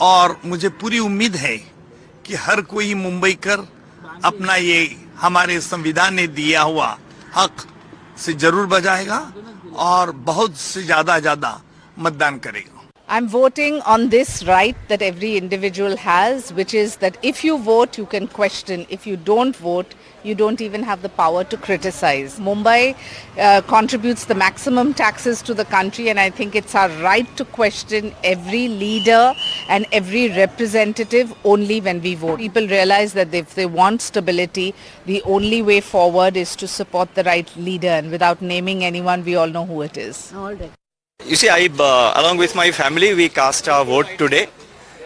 और मुझे पूरी उम्मीद है कि हर कोई मुंबईकर अपना ये हमारे संविधान ने दिया हुआ हक से जरूर बजाएगा और बहुत से ज्यादा मतदान करेगा।
I'm voting on this right that every individual has, which is that if you vote, you can question. If you don't vote, you don't even have the power to criticize. Mumbai contributes the maximum taxes to the country, and I think it's our right to question every leader and every representative only when we vote. People realize that if they want stability, the only way forward is to support the right leader, and without naming anyone, we all know who it is. All right.
You see, along with my family, we cast our vote today.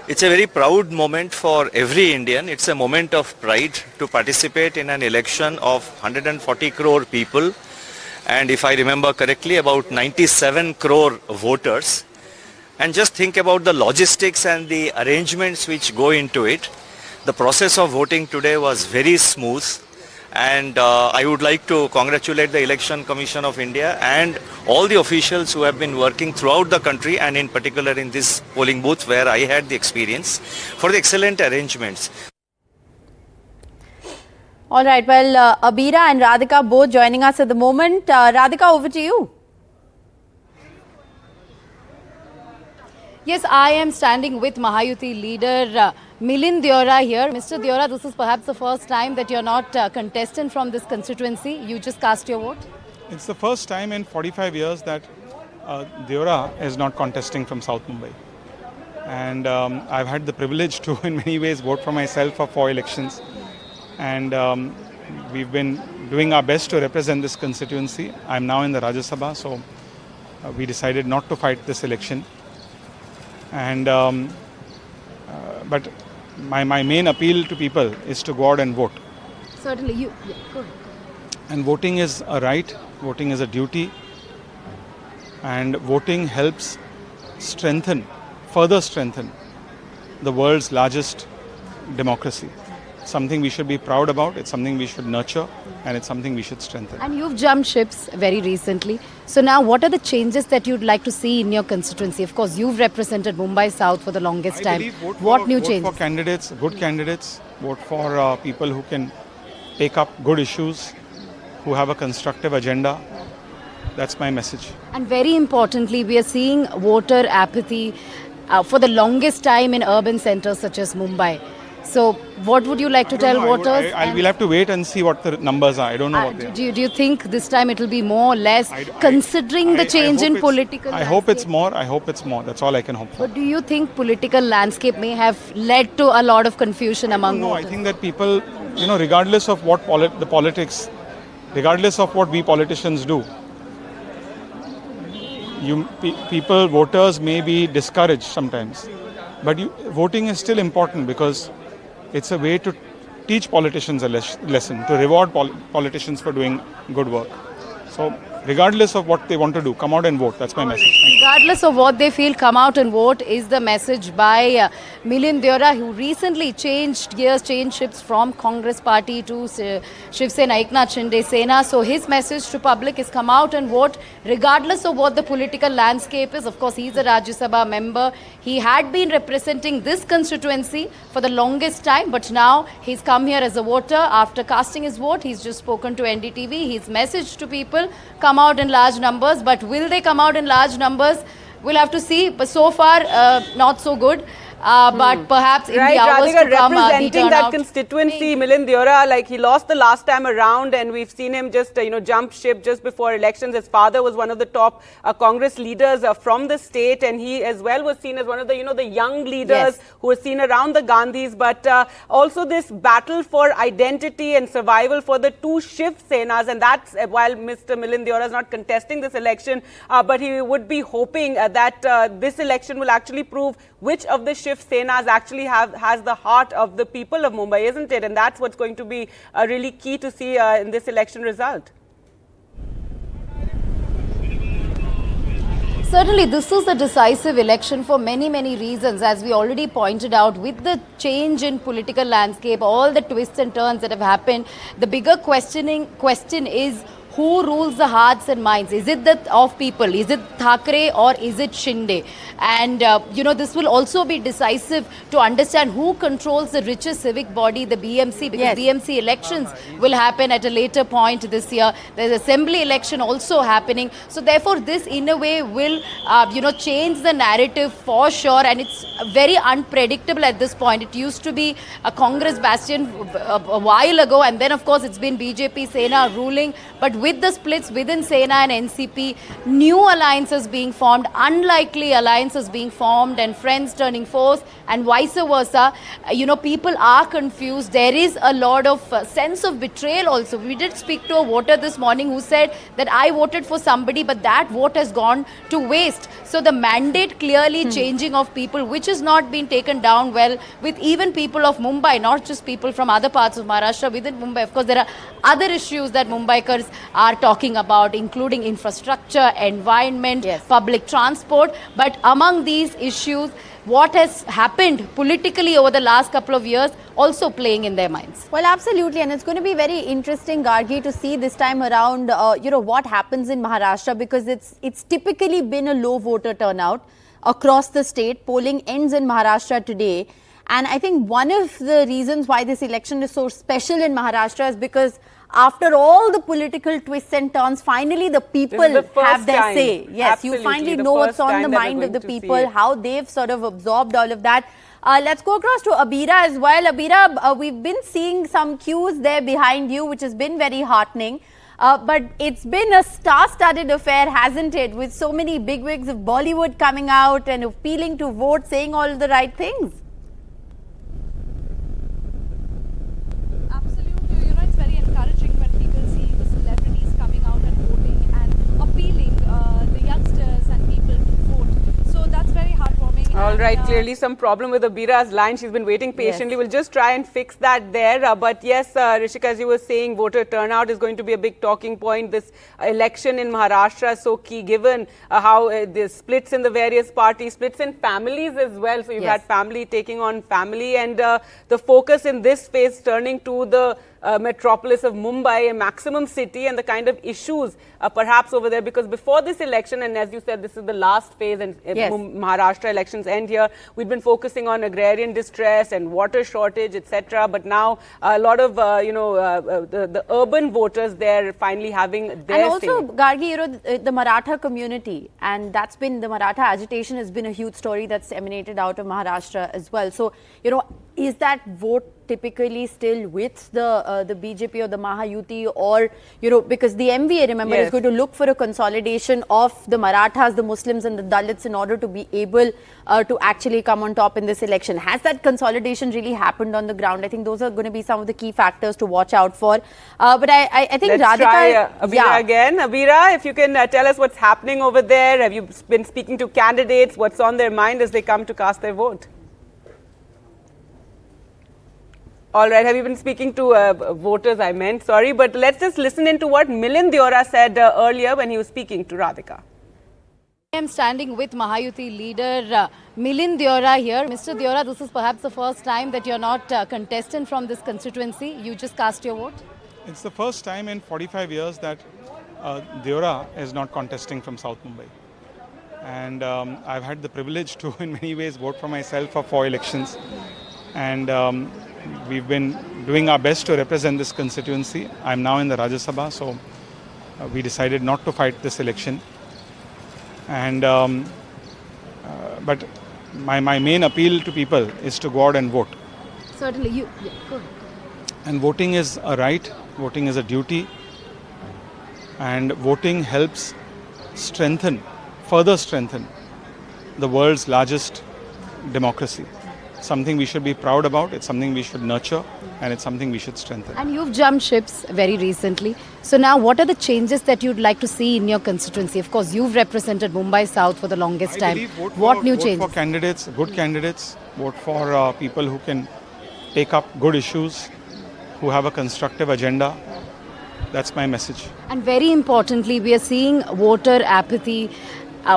It's a very proud moment for every Indian. It's a moment of pride to participate in an election of 140 crore people. And if I remember correctly, about 97 crore voters. And just think about the logistics and the arrangements which go into it. The process of voting today was very smooth. And I would like to congratulate the Election Commission of India and all the officials who have been working throughout the country and in particular in this polling booth where I had the experience for the excellent arrangements.
All right, well, Abira and Radhika both joining us at the moment. Radhika, over to you.
Yes, I am standing with Mahayuti leader Milind Deora here. Mr. Deora, this is perhaps the first time that you're not a contestant from this constituency. You just cast your vote?
It's the first time in 45 years that Deora is not contesting from South Mumbai. And I've had the privilege to, in many ways, vote for myself for 4 elections. And we've been doing our best to represent this constituency. I'm now in the Rajya Sabha, so we decided not to fight this election. And but my main appeal to people is to go out and vote.
Certainly, go ahead.
And voting is a right, voting is a duty, and voting helps further strengthen the world's largest democracy. Something we should be proud about, it's something we should nurture, and it's something we should strengthen.
And you've jumped ships very recently. So now what are the changes that you'd like to see in your constituency? Of course, you've represented Mumbai South for the longest time. What new changes?
Vote for candidates, good candidates. Vote for people who can take up good issues, who have a constructive agenda. That's my message.
And very importantly, we are seeing voter apathy for the longest time in urban centers such as Mumbai. So what would you like to tell voters?
We'll have to wait and see what the numbers are. I don't know what they are.
Do you think this time it will be more or less, considering the change in political
I hope it's more. I hope it's more. That's all I can hope for.
But do you think political landscape may have led to a lot of confusion among voters?
No, I think that people, regardless of what the politics, regardless of what we politicians do, voters may be discouraged sometimes. But voting is still important because it's a way to teach politicians a lesson, to reward politicians for doing good work. So regardless of what they want to do, come out and vote. That's my message. Thank you.
regardless of what they feel, come out and vote is the message by Milind Deora, who recently changed gears, changed ships from Congress party to Shiv Sena, Eknath Shinde Sena. So his message to public is come out and vote regardless of what the political landscape is. Of course, he's a Rajya Sabha member. He had been representing this constituency for the longest time, but now he's come here as a voter. After casting his vote, he's just spoken to NDTV. His message to people, come out in large numbers. But will they come out in large numbers? We'll have to see. But so far, not so good. But perhaps in the hours to come,
representing that constituency, Milind Deora, like he lost the last time around, and we've seen him just jump ship just before elections. His father was one of the top Congress leaders from the state, and he as well was seen as one of the the young leaders who was seen around the Gandhis. But also this battle for identity and survival for the two Shiv Senas, and that's while Mr. Milind Deora is not contesting this election, but he would be hoping that this election will actually prove which of the Shiv Senas actually has the heart of the people of Mumbai, isn't it? And that's what's going to be really key to see in this election result.
Certainly, this is a decisive election for many, many reasons. As we already pointed out, with the change in political landscape, all the twists and turns that have happened, the bigger question is, who rules the hearts and minds? Is it of people? Is it Thackeray or is it Shinde? And, this will also be decisive to understand who controls the richest civic body, the BMC, because BMC elections will happen at a later point this year. There's assembly election also happening. So, therefore, this in a way will, change the narrative for sure. And it's very unpredictable at this point. It used to be a Congress bastion a while ago. And then, of course, it's been BJP, Sena ruling. But with the splits within Sena and NCP, new alliances being formed, unlikely alliances being formed, and friends turning foes, and vice versa, people are confused. There is a lot of sense of betrayal also. We did speak to a voter this morning who said that I voted for somebody, but that vote has gone to waste. So the mandate clearly changing of people, which has not been taken down well with even people of Mumbai, not just people from other parts of Maharashtra within Mumbai. Of course, there are other issues that Mumbaikars are talking about, including infrastructure, environment, public transport. But among these issues, what has happened politically over the last couple of years also playing in their minds.
Well, absolutely. And it's going to be very interesting, Gargi, to see this time around, what happens in Maharashtra, because it's typically been a low voter turnout across the state. Polling ends in Maharashtra today. And I think one of the reasons why this election is so special in Maharashtra is because after all the political twists and turns, finally the people have their say. Yes,
Absolutely.
you finally know what's on the mind of the people, how they've sort of absorbed all of that. Let's go across to Abira as well. Abira, we've been seeing some cues there behind you, which has been very heartening. But it's been a star-studded affair, hasn't it? With so many bigwigs of Bollywood coming out and appealing to vote, saying all the right things.
All right, clearly some problem with Abira's line. She's been waiting patiently. We'll just try and fix that there. But yes, Rishika, as you were saying, voter turnout is going to be a big talking point. This election in Maharashtra is so key, given how the splits in the various parties, splits in families as well. So you've had family taking on family, and the focus in this phase turning to the metropolis of Mumbai, a maximum city, and the kind of issues perhaps over there, because before this election, and as you said, this is the last phase, and Maharashtra elections end here, we've been focusing on agrarian distress and water shortage, etc. But now a lot of the urban voters, they're finally having their
And also, Gargi, the Maratha community, and that's been, the Maratha agitation has been a huge story that's emanated out of Maharashtra as well. So, is that vote typically still with the BJP or the Mahayuti, or because the MVA, remember, is going to look for a consolidation of the Marathas, the Muslims and the Dalits in order to be able to actually come on top in this election. Has that consolidation really happened on the ground? I think those are going to be some of the key factors to watch out for. But I think
Let's try Abira again. Abira, if you can tell us what's happening over there. Have you been speaking to candidates? What's on their mind as they come to cast their vote? All right, have you been speaking to voters, I meant, sorry, but let's just listen into what Milind Deora said earlier when he was speaking to Radhika.
I am standing with Mahayuti leader Milind Deora here. Mr. Deora, this is perhaps the first time that you're not a contestant from this constituency. You just cast your vote?
It's the first time in 45 years that Deora is not contesting from South Mumbai. And I've had the privilege to, in many ways, vote for myself for 4 elections. And we've been doing our best to represent this constituency. I'm now in the Rajya Sabha, so we decided not to fight this election. And but my main appeal to people is to go out and vote.
Certainly, go ahead.
And voting is a right, voting is a duty, and voting helps further strengthen the world's largest democracy. Something we should be proud about, it's something we should nurture, and it's something we should strengthen.
And you've jumped ships very recently. So now what are the changes that you'd like to see in your constituency? Of course, you've represented Mumbai South for the longest time. What new changes?
Vote for candidates, good candidates, vote for people who can take up good issues, who have a constructive agenda. That's my message.
And very importantly, we are seeing voter apathy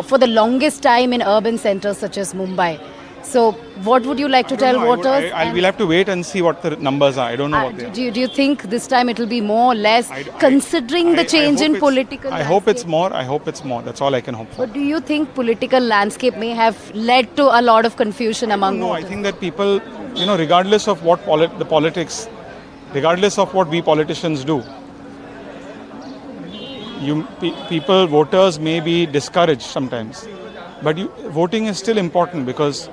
for the longest time in urban centers such as Mumbai. So what would you like to tell voters?
We'll have to wait and see what the numbers are. I don't know what they are.
Do you think this time it will be more or less, considering the change in political
I hope it's more. I hope it's more. That's all I can hope for.
But do you think political landscape may have led to a lot of confusion among voters?
No, I think that people, regardless of what the politics, regardless of what we politicians do, voters may be discouraged sometimes. But voting is still important because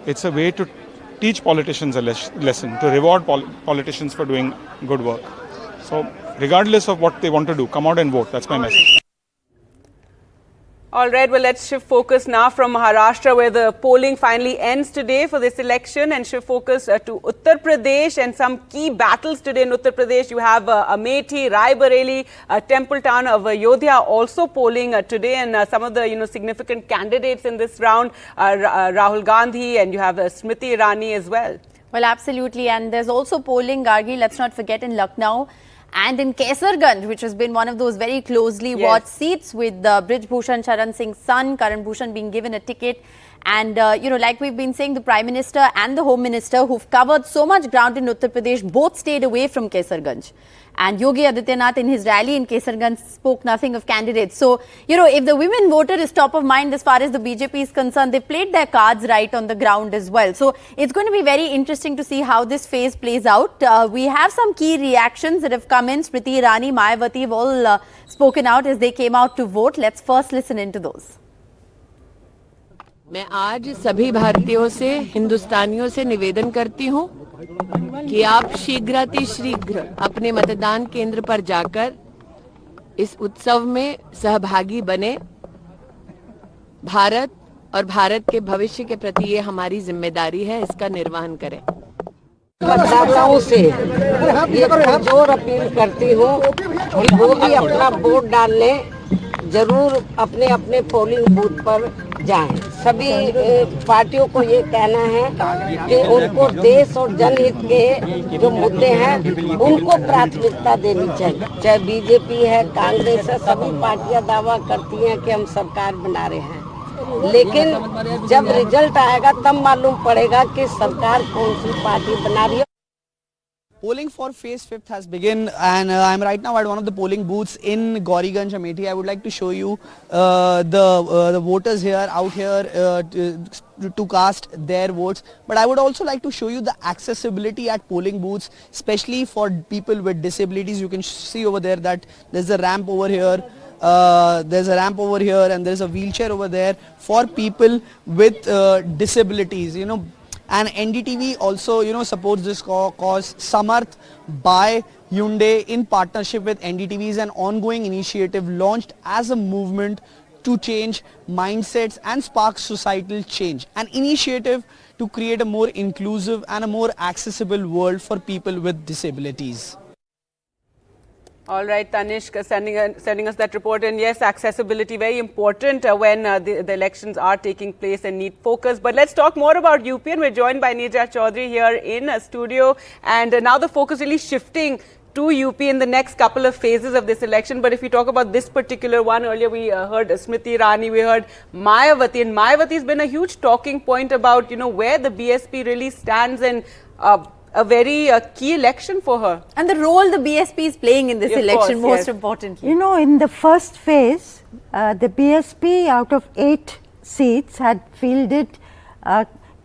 it's a way to teach politicians a lesson, to reward politicians for doing good work. So regardless of what they want to do, come out and vote. That's my message.
All right, well, let's shift focus now from Maharashtra, where the polling finally ends today for this election, and shift focus to Uttar Pradesh and some key battles today in Uttar Pradesh. You have Amethi, Rai Bareli, temple town of Ayodhya also polling today, and some of the significant candidates in this round are Rahul Gandhi, and you have Smriti Irani as well.
Well, absolutely, and there's also polling, Gargi, let's not forget, in Lucknow. And in Kesarganj, which has been one of those very closely watched seats, with Brij Bhushan Sharan Singh's son, Karan Bhushan, being given a ticket. And, like we've been saying, the Prime Minister and the Home Minister, who've covered so much ground in Uttar Pradesh, both stayed away from Kesarganj. And Yogi Adityanath, in his rally in Kesarganj, spoke nothing of candidates. So, if the women voter is top of mind as far as the BJP is concerned, they played their cards right on the ground as well. So, it's going to be very interesting to see how this phase plays out. We have some key reactions that have come in. Smriti Irani, Mayawati have all spoken out as they came out to vote. Let's first listen into those.
मैं आज सभी भारतीयों से, हिंदुस्तानियों से निवेदन करती हूँ कि आप शीघ्रातिशीघ्र अपने मतदान केंद्र पर जाकर इस उत्सव में सहभागी बने। भारत और भारत के भविष्य के प्रति ये हमारी जिम्मेदारी है, इसका निर्वहन करें।
मतदाताओं से ये जोर अपील करती हूँ कि वो भी अपना वोट डालने जरूर अपने अपने पोलिंग बूथ पर जाएं। सभी पार्टियों को ये कहना है कि उनको देश और जनहित के जो मुद्दे हैं उनको प्राथमिकता देनी चाहिए। चाहे बीजेपी है, कांग्रेस है, सभी पार्टियां दावा करती हैं कि हम सरकार बना रहे हैं, लेकिन जब रिजल्ट आएगा तब मालूम पड़ेगा कि सरकार कौन सी पार्टी बना रही है।
Polling for phase 5th has begun, and I'm right now at one of the polling booths in Gauriganj, Amethi. I would like to show you the voters here out here to cast their votes. But I would also like to show you the accessibility at polling booths, especially for people with disabilities. You can see over there that there's a ramp over here. There's a ramp over here, and there's a wheelchair over there for people with disabilities. And NDTV also, supports this cause. Samarth by Hyundai, in partnership with NDTV, is an ongoing initiative launched as a movement to change mindsets and spark societal change. An initiative to create a more inclusive and a more accessible world for people with disabilities.
All right, Tanishq sending us that report. And yes, accessibility very important when the elections are taking place and need focus. But let's talk more about UP, and we're joined by Neerja Chaudhary here in studio. And now the focus really shifting to UP in the next couple of phases of this election. But if we talk about this particular one, earlier we heard Smriti Irani, we heard Mayawati, and Mayawati has been a huge talking point about, where the BSP really stands, and a very key election for her.
And the role the BSP is playing in this election, most importantly.
In the first phase, the BSP out of 8 seats had fielded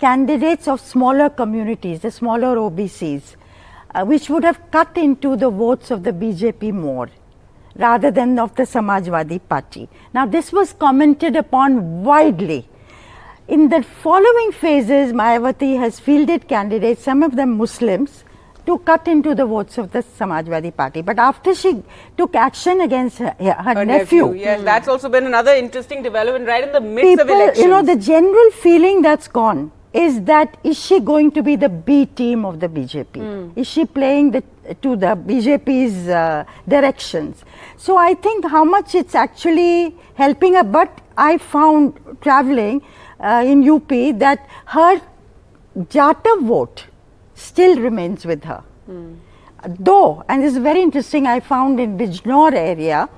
candidates of smaller communities, the smaller OBCs, which would have cut into the votes of the BJP more rather than of the Samajwadi Party. Now, this was commented upon widely. In the following phases, Mayawati has fielded candidates, some of them Muslims, to cut into the votes of the Samajwadi Party. But after she took action against her nephew.
Yes, that's also been another interesting development right in the midst of elections.
The general feeling that's gone is that, is she going to be the B team of the BJP? Is she playing to the BJP's directions? So I think how much it's actually helping her, but I found traveling in UP that her Jatav vote still remains with her. Though, and this is very interesting, I found in Bijnor area,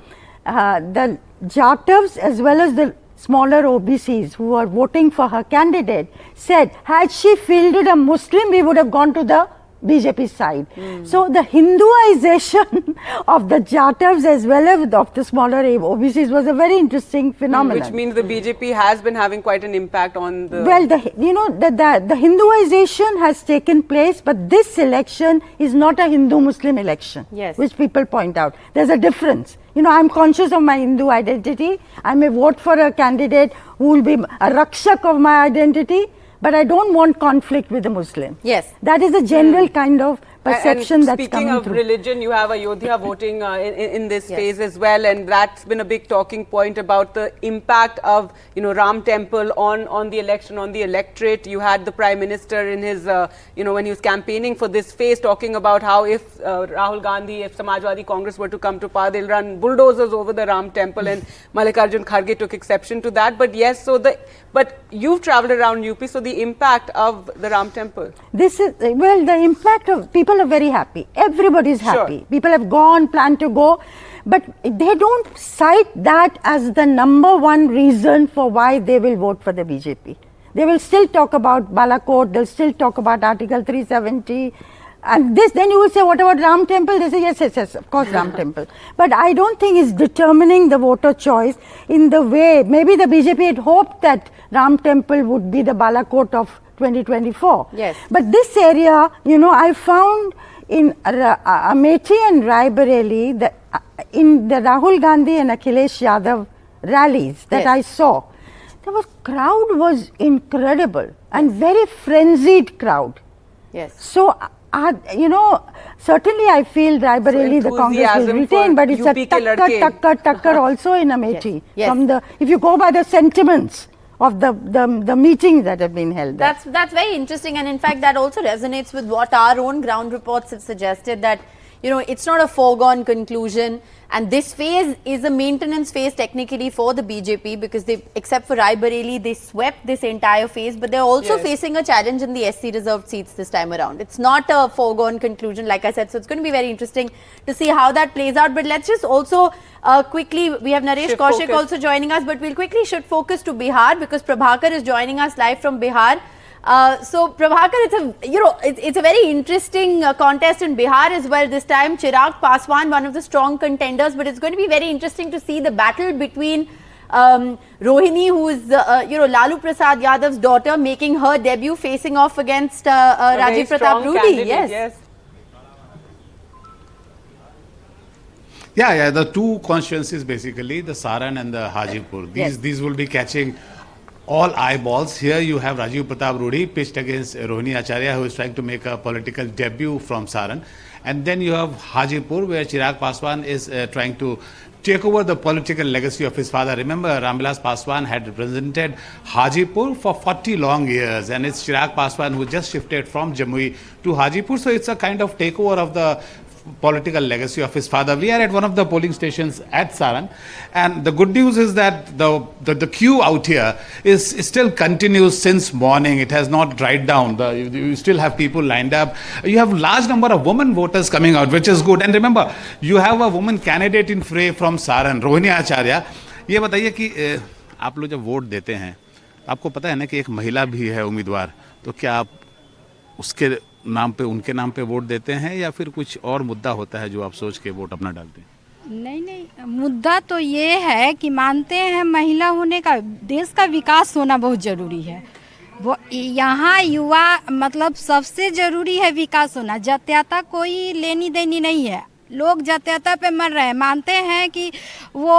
the Jatavs as well as the smaller OBCs who are voting for her candidate said, had she fielded a Muslim, we would have gone to the BJP side. So the Hinduization of the Jatavs as well as of the smaller OBCs was a very interesting phenomenon.
Which means the BJP has been having quite an impact on the...
Well, the Hinduization has taken place, but this election is not a Hindu-Muslim election, which people point out. There's a difference. I'm conscious of my Hindu identity. I may vote for a candidate who will be a rakshak of my identity, but I don't want conflict with a Muslim.
Yes.
That is a general kind of perception that's coming through.
Speaking of religion, you have Ayodhya voting in this phase as well, and that's been a big talking point about the impact of Ram Temple on the election, on the electorate. You had the Prime Minister in his when he was campaigning for this phase talking about how if Rahul Gandhi, if Samajwadi Congress were to come to power, they'll run bulldozers over the Ram Temple, and Mallikarjun Kharge took exception to that. But yes, but you've travelled around UP, so the impact of the Ram Temple.
This is, the impact of people are very happy. Everybody is happy. Sure. People have gone, plan to go, but they don't cite that as the number one reason for why they will vote for the BJP. They will still talk about Balakot, they'll still talk about Article 370. And then you will say, what about Ram Temple? They say, yes, of course, Ram Temple. But I don't think it's determining the voter choice in the way, maybe the BJP had hoped that Ram Temple would be the Balakot of 2024.
Yes.
But this area, I found in Amethi and Raebareli, in the Rahul Gandhi and Akhilesh Yadav rallies that I saw, crowd was incredible and very frenzied crowd.
Yes.
So, certainly I feel Raebareli, the Congress will retain, but it's UP a takkar also in Amethi.
Yes.
If you go by the sentiments of the meetings that have been held.
That's very interesting, and in fact that also resonates with what our own ground reports have suggested, that it's not a foregone conclusion, and this phase is a maintenance phase technically for the BJP, because except for Raebareli, they swept this entire phase, but they're also facing a challenge in the SC reserved seats this time around. It's not a foregone conclusion, like I said, so it's going to be very interesting to see how that plays out. But let's just also quickly, we have Naresh Kaushik also joining us, but we'll quickly shift focus to Bihar, because Prabhakar is joining us live from Bihar. So Prabhakar, it's a very interesting contest in Bihar as well this time. Chirag Paswan, one of the strong contenders, but it's going to be very interesting to see the battle between Rohini, who is Lalu Prasad Yadav's daughter, making her debut, facing off against Rajiv Pratap Rudy.
Yes.
Yeah, the two constituencies basically, the Saran and the Hajipur. These will be catching all eyeballs. Here you have Rajiv Pratap Rudy pitched against Rohini Acharya, who is trying to make a political debut from Saran. And then you have Hajipur, where Chirag Paswan is trying to take over the political legacy of his father. Remember, Ramvilas Paswan had represented Hajipur for 40 long years, and it's Chirag Paswan who just shifted from Jamui to Hajipur. So it's a kind of takeover of the political legacy of his father. We are at one of the polling stations at Saran, and the good news is that the queue out here is still continues since morning. It has not dried down. You still have people lined up. You have large number of women voters coming out, which is good. And remember, you have a woman candidate in fray from Saran, Rohini Acharya. ये बताइए कि आप लोग जब vote देते हैं, आपको पता है ना कि एक महिला भी है उम्मीदवार, तो क्या आप उसके नाम पे, उनके नाम पे वोट देते हैं या फिर कुछ और मुद्दा होता है जो आप सोच के वोट अपना डालते हैं?
नहीं, मुद्दा तो ये है कि मानते हैं महिला होने का, देश का विकास होना बहुत ज़रूरी है। वो यहाँ युवा मतलब सबसे ज़रूरी है विकास होना। जातीयता कोई लेनी देनी नहीं है, लोग जातीयता पे मर रहे हैं। मानते हैं कि वो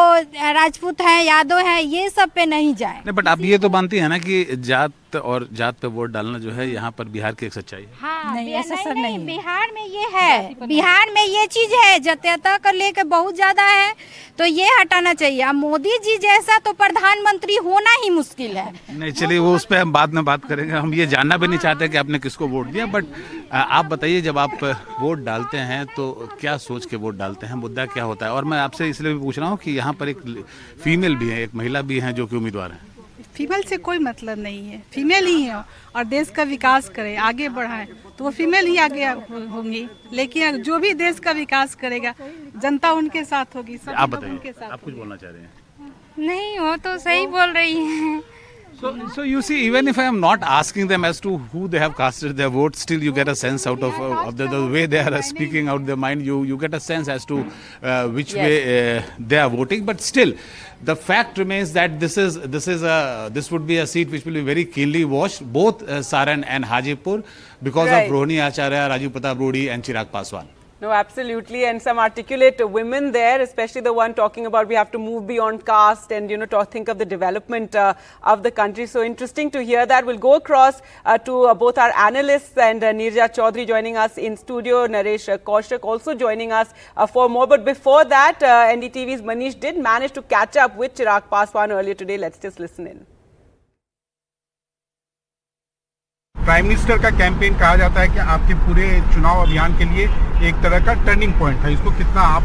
राजपूत हैं, यादव हैं, ये सब पे नहीं जाए।
नहीं, बट आप ये तो मानती है ना कि जात पे वोट डालना जो है यहाँ पर बिहार की एक सच्चाई है।
हाँ, नहीं, ऐसा सर नहीं, बिहार में ये है, बिहार में ये चीज है, जातीयता को लेकर बहुत ज्यादा है, तो ये हटाना चाहिए। अब मोदी जी जैसा तो प्रधानमंत्री होना ही मुश्किल है।
नहीं, चलिए वो उस पर हम बाद में बात करेंगे। हम ये जानना भी नहीं चाहते कि आपने किसको वोट दिया, बट आप बताइए जब आप वोट डालते हैं तो क्या सोच के वोट डालते हैं, मुद्दा क्या होता है? और मैं आपसे इसलिए भी पूछ रहा हूँ कि यहाँ पर एक फीमेल भी है, एक महिला भी है जो कि उम्मीदवार है।
फीमेल से कोई मतलब नहीं है, फीमेल ही है और देश का विकास करे, आगे बढ़ाए तो वो फीमेल ही आगे होंगी। लेकिन जो भी देश का विकास करेगा जनता उनके साथ होगी। सब
आप बताइए, आप कुछ बोलना चाह रहे हैं?
नहीं, वो तो सही बोल रही है।
So you see, even if I am not asking them as to who they have casted their vote, still you get a sense out of the way they are speaking out their mind. You get a sense as to which way they are voting. But still, the fact remains that this would be a seat which will be very keenly watched, both Saran and Hajipur, because of Rohini Acharya, Rajiv Pratap Rudy, and Chirag Paswan.
No, absolutely, and some articulate women there, especially the one talking about we have to move beyond caste and, you know, think of the development of the country. So interesting to hear that. We'll go across to both our analysts and Neerja Chaudhary joining us in studio, Naresh Kaushik also joining us for more. But before that, NDTV's Manish did manage to catch up with Chirag Paswan earlier today. Let's just listen in.
Prime minister का campaign कहा जाता है कि आपके पूरे चुनाव अभियान के लिए एक तरह का टर्निंग पॉइंट है, इसको कितना आप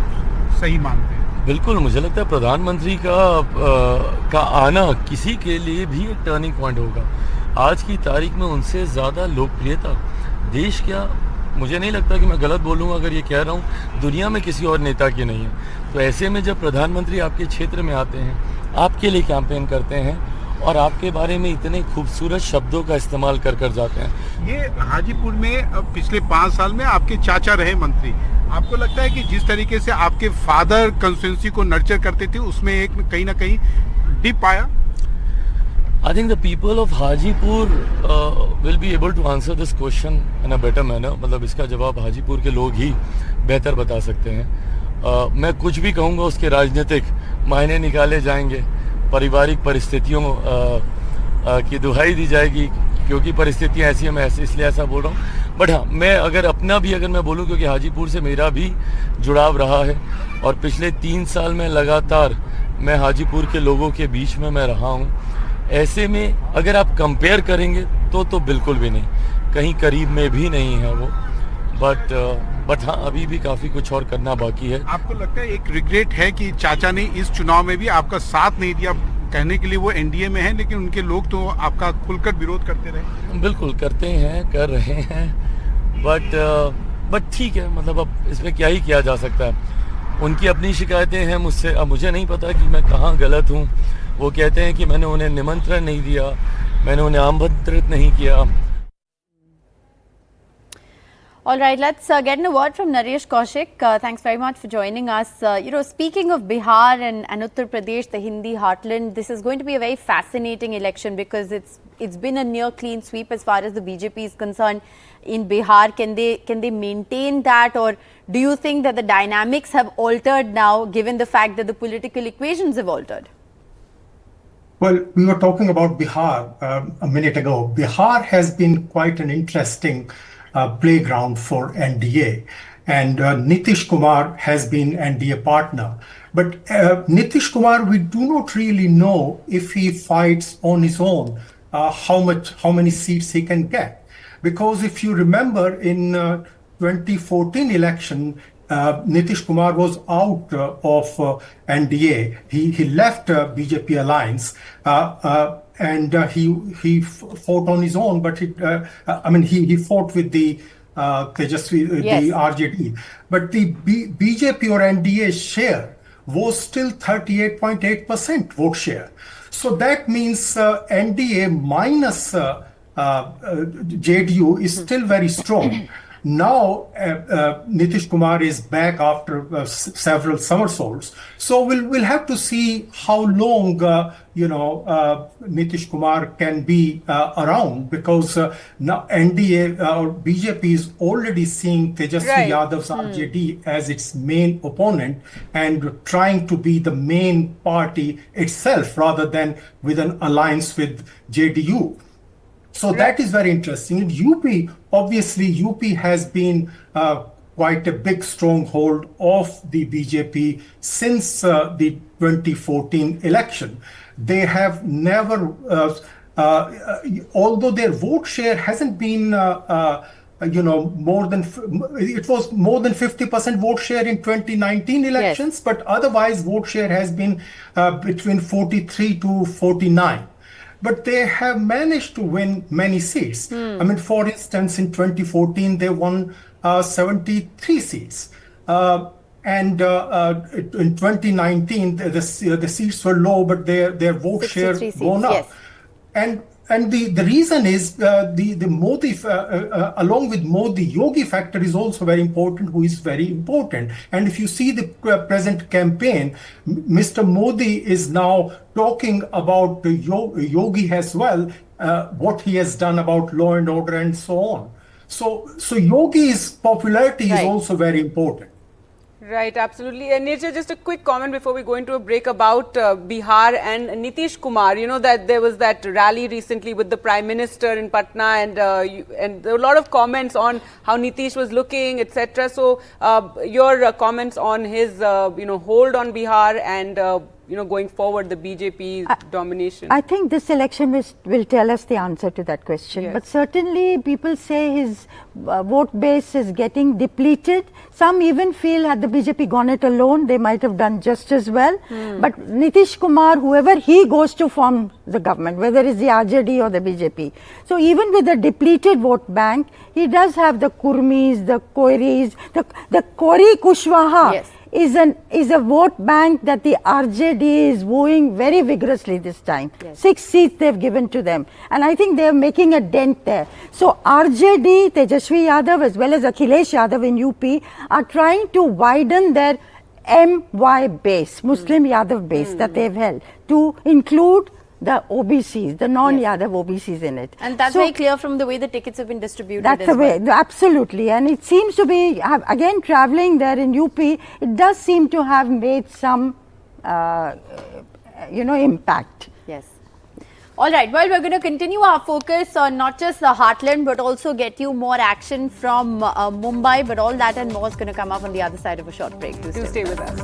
सही मानते हैं?
बिल्कुल, मुझे लगता है प्रधानमंत्री का आना किसी के लिए भी एक टर्निंग पॉइंट होगा। आज की तारीख में उनसे ज़्यादा लोकप्रियता देश क्या, मुझे नहीं लगता कि मैं गलत बोलूँगा अगर ये कह रहा हूँ, दुनिया में किसी और नेता की नहीं है। तो ऐसे में जब प्रधानमंत्री आपके क्षेत्र में आते हैं, आपके लिए कैंपेन करते हैं और आपके बारे में इतने खूबसूरत शब्दों का इस्तेमाल कर जाते हैं।
ये हाजीपुर में पिछले 5 साल में आपके चाचा रहे मंत्री, आपको लगता है कि जिस तरीके से आपके फादर कंस्टिट्यूएंसी को नर्चर करते थे उसमें एक कहीं ना कहीं डिप आया?
I think the people of Hajipur will be able to answer this question in a better manner. मतलब इसका जवाब हाजीपुर के लोग ही बेहतर बता सकते हैं। मैं कुछ भी कहूँगा उसके राजनीतिक मायने निकाले जाएंगे, पारिवारिक परिस्थितियों की दुहाई दी जाएगी, क्योंकि परिस्थितियाँ ऐसी हैं, मैं इसलिए ऐसा बोल रहा हूँ। बट हाँ, मैं अगर मैं बोलूँ, क्योंकि हाजीपुर से मेरा भी जुड़ाव रहा है और पिछले 3 साल में लगातार मैं हाजीपुर के लोगों के बीच में मैं रहा हूँ। ऐसे में अगर आप कंपेयर करेंगे तो बिल्कुल भी नहीं, कहीं करीब में भी नहीं है वो। बट हाँ, अभी भी काफ़ी कुछ और करना बाकी है।
आपको लगता है एक रिग्रेट है कि चाचा ने इस चुनाव में भी आपका साथ नहीं दिया? कहने के लिए वो एनडीए में है, लेकिन उनके लोग तो आपका खुलकर विरोध करते रहे।
बिल्कुल करते हैं, कर रहे हैं, बट ठीक है, मतलब अब इसमें क्या ही किया जा सकता है। उनकी अपनी शिकायतें हैं मुझसे, अब मुझे नहीं पता कि मैं कहाँ गलत हूँ। वो कहते हैं कि मैंने उन्हें निमंत्रण नहीं दिया, मैंने उन्हें आमंत्रित नहीं किया।
All right, let's get a word from Naresh Kaushik. Thanks very much for joining us. Speaking of Bihar and Uttar Pradesh, the Hindi heartland, this is going to be a very fascinating election because it's been a near clean sweep as far as the BJP is concerned in Bihar. Can they maintain that, or do you think that the dynamics have altered now, given the fact that the political equations have altered?
Well, we were talking about Bihar a minute ago. Bihar has been quite an interesting playground for NDA, and Nitish Kumar has been NDA partner. But Nitish Kumar, we do not really know if he fights on his own, how many seats he can get. Because if you remember in 2014 election, Nitish Kumar was out of NDA. He left BJP alliance and he fought on his own. But he fought with the Tejasvi,
Yes.
the RJD. But the BJP or NDA share was still 38.8% vote share. So that means NDA minus JDU is still very strong. Now Nitish Kumar is back after several somersaults. So we'll have to see how long Nitish Kumar can be around, because now NDA or BJP is already seeing Tejasvi
Right.
Yadav's RJD as its main opponent and trying to be the main party itself rather than with an alliance with JDU. So that is very interesting. In UP, obviously, UP has been quite a big stronghold of the BJP since the 2014 election. They have never, although their vote share hasn't been, more than, it was more than 50% vote share in 2019 elections, but otherwise vote share has been between 43 to 49. But they have managed to win many seats. For instance, in 2014, they won 73 seats. And in 2019, the seats were low, but their vote share gone up.
Yes.
And the reason is the Modi, along with Modi, Yogi factor is also very important, who is very important. And if you see the present campaign, Mr. Modi is now talking about Yogi as well, what he has done about law and order and so on. So Yogi's popularity is also very important.
Right, absolutely. And Nirja, just a quick comment before we go into a break about Bihar and Nitish Kumar. You know that there was that rally recently with the Prime Minister in Patna, and there were a lot of comments on how Nitish was looking, etc. So your comments on his hold on Bihar and going forward, the BJP domination.
I think this election will tell us the answer to that question.
Yes.
But certainly people say his vote base is getting depleted. Some even feel had the BJP gone it alone, they might have done just as well. But Nitish Kumar, whoever he goes to form the government, whether it's the RJD or the BJP. So even with a depleted vote bank, he does have the Kurmis, the Koiris, the Kori Kushwaha.
Yes.
Is a vote bank that the RJD is wooing very vigorously this time. 6 seats they've given to them, and I think they're making a dent there. So RJD, Tejasvi Yadav as well as Akhilesh Yadav in UP are trying to widen their MY base, Muslim Yadav base that they've held, to include the OBCs, the non-Yadav OBCs in it.
And that's very clear from the way the tickets have been distributed.
That's the way, absolutely. And it seems to be, again, traveling there in UP, it does seem to have made some, impact.
Yes. All right. Well, we're going to continue our focus on not just the heartland, but also get you more action from Mumbai. But all that and more is going to come up on the other side of a short break.
Do stay with us.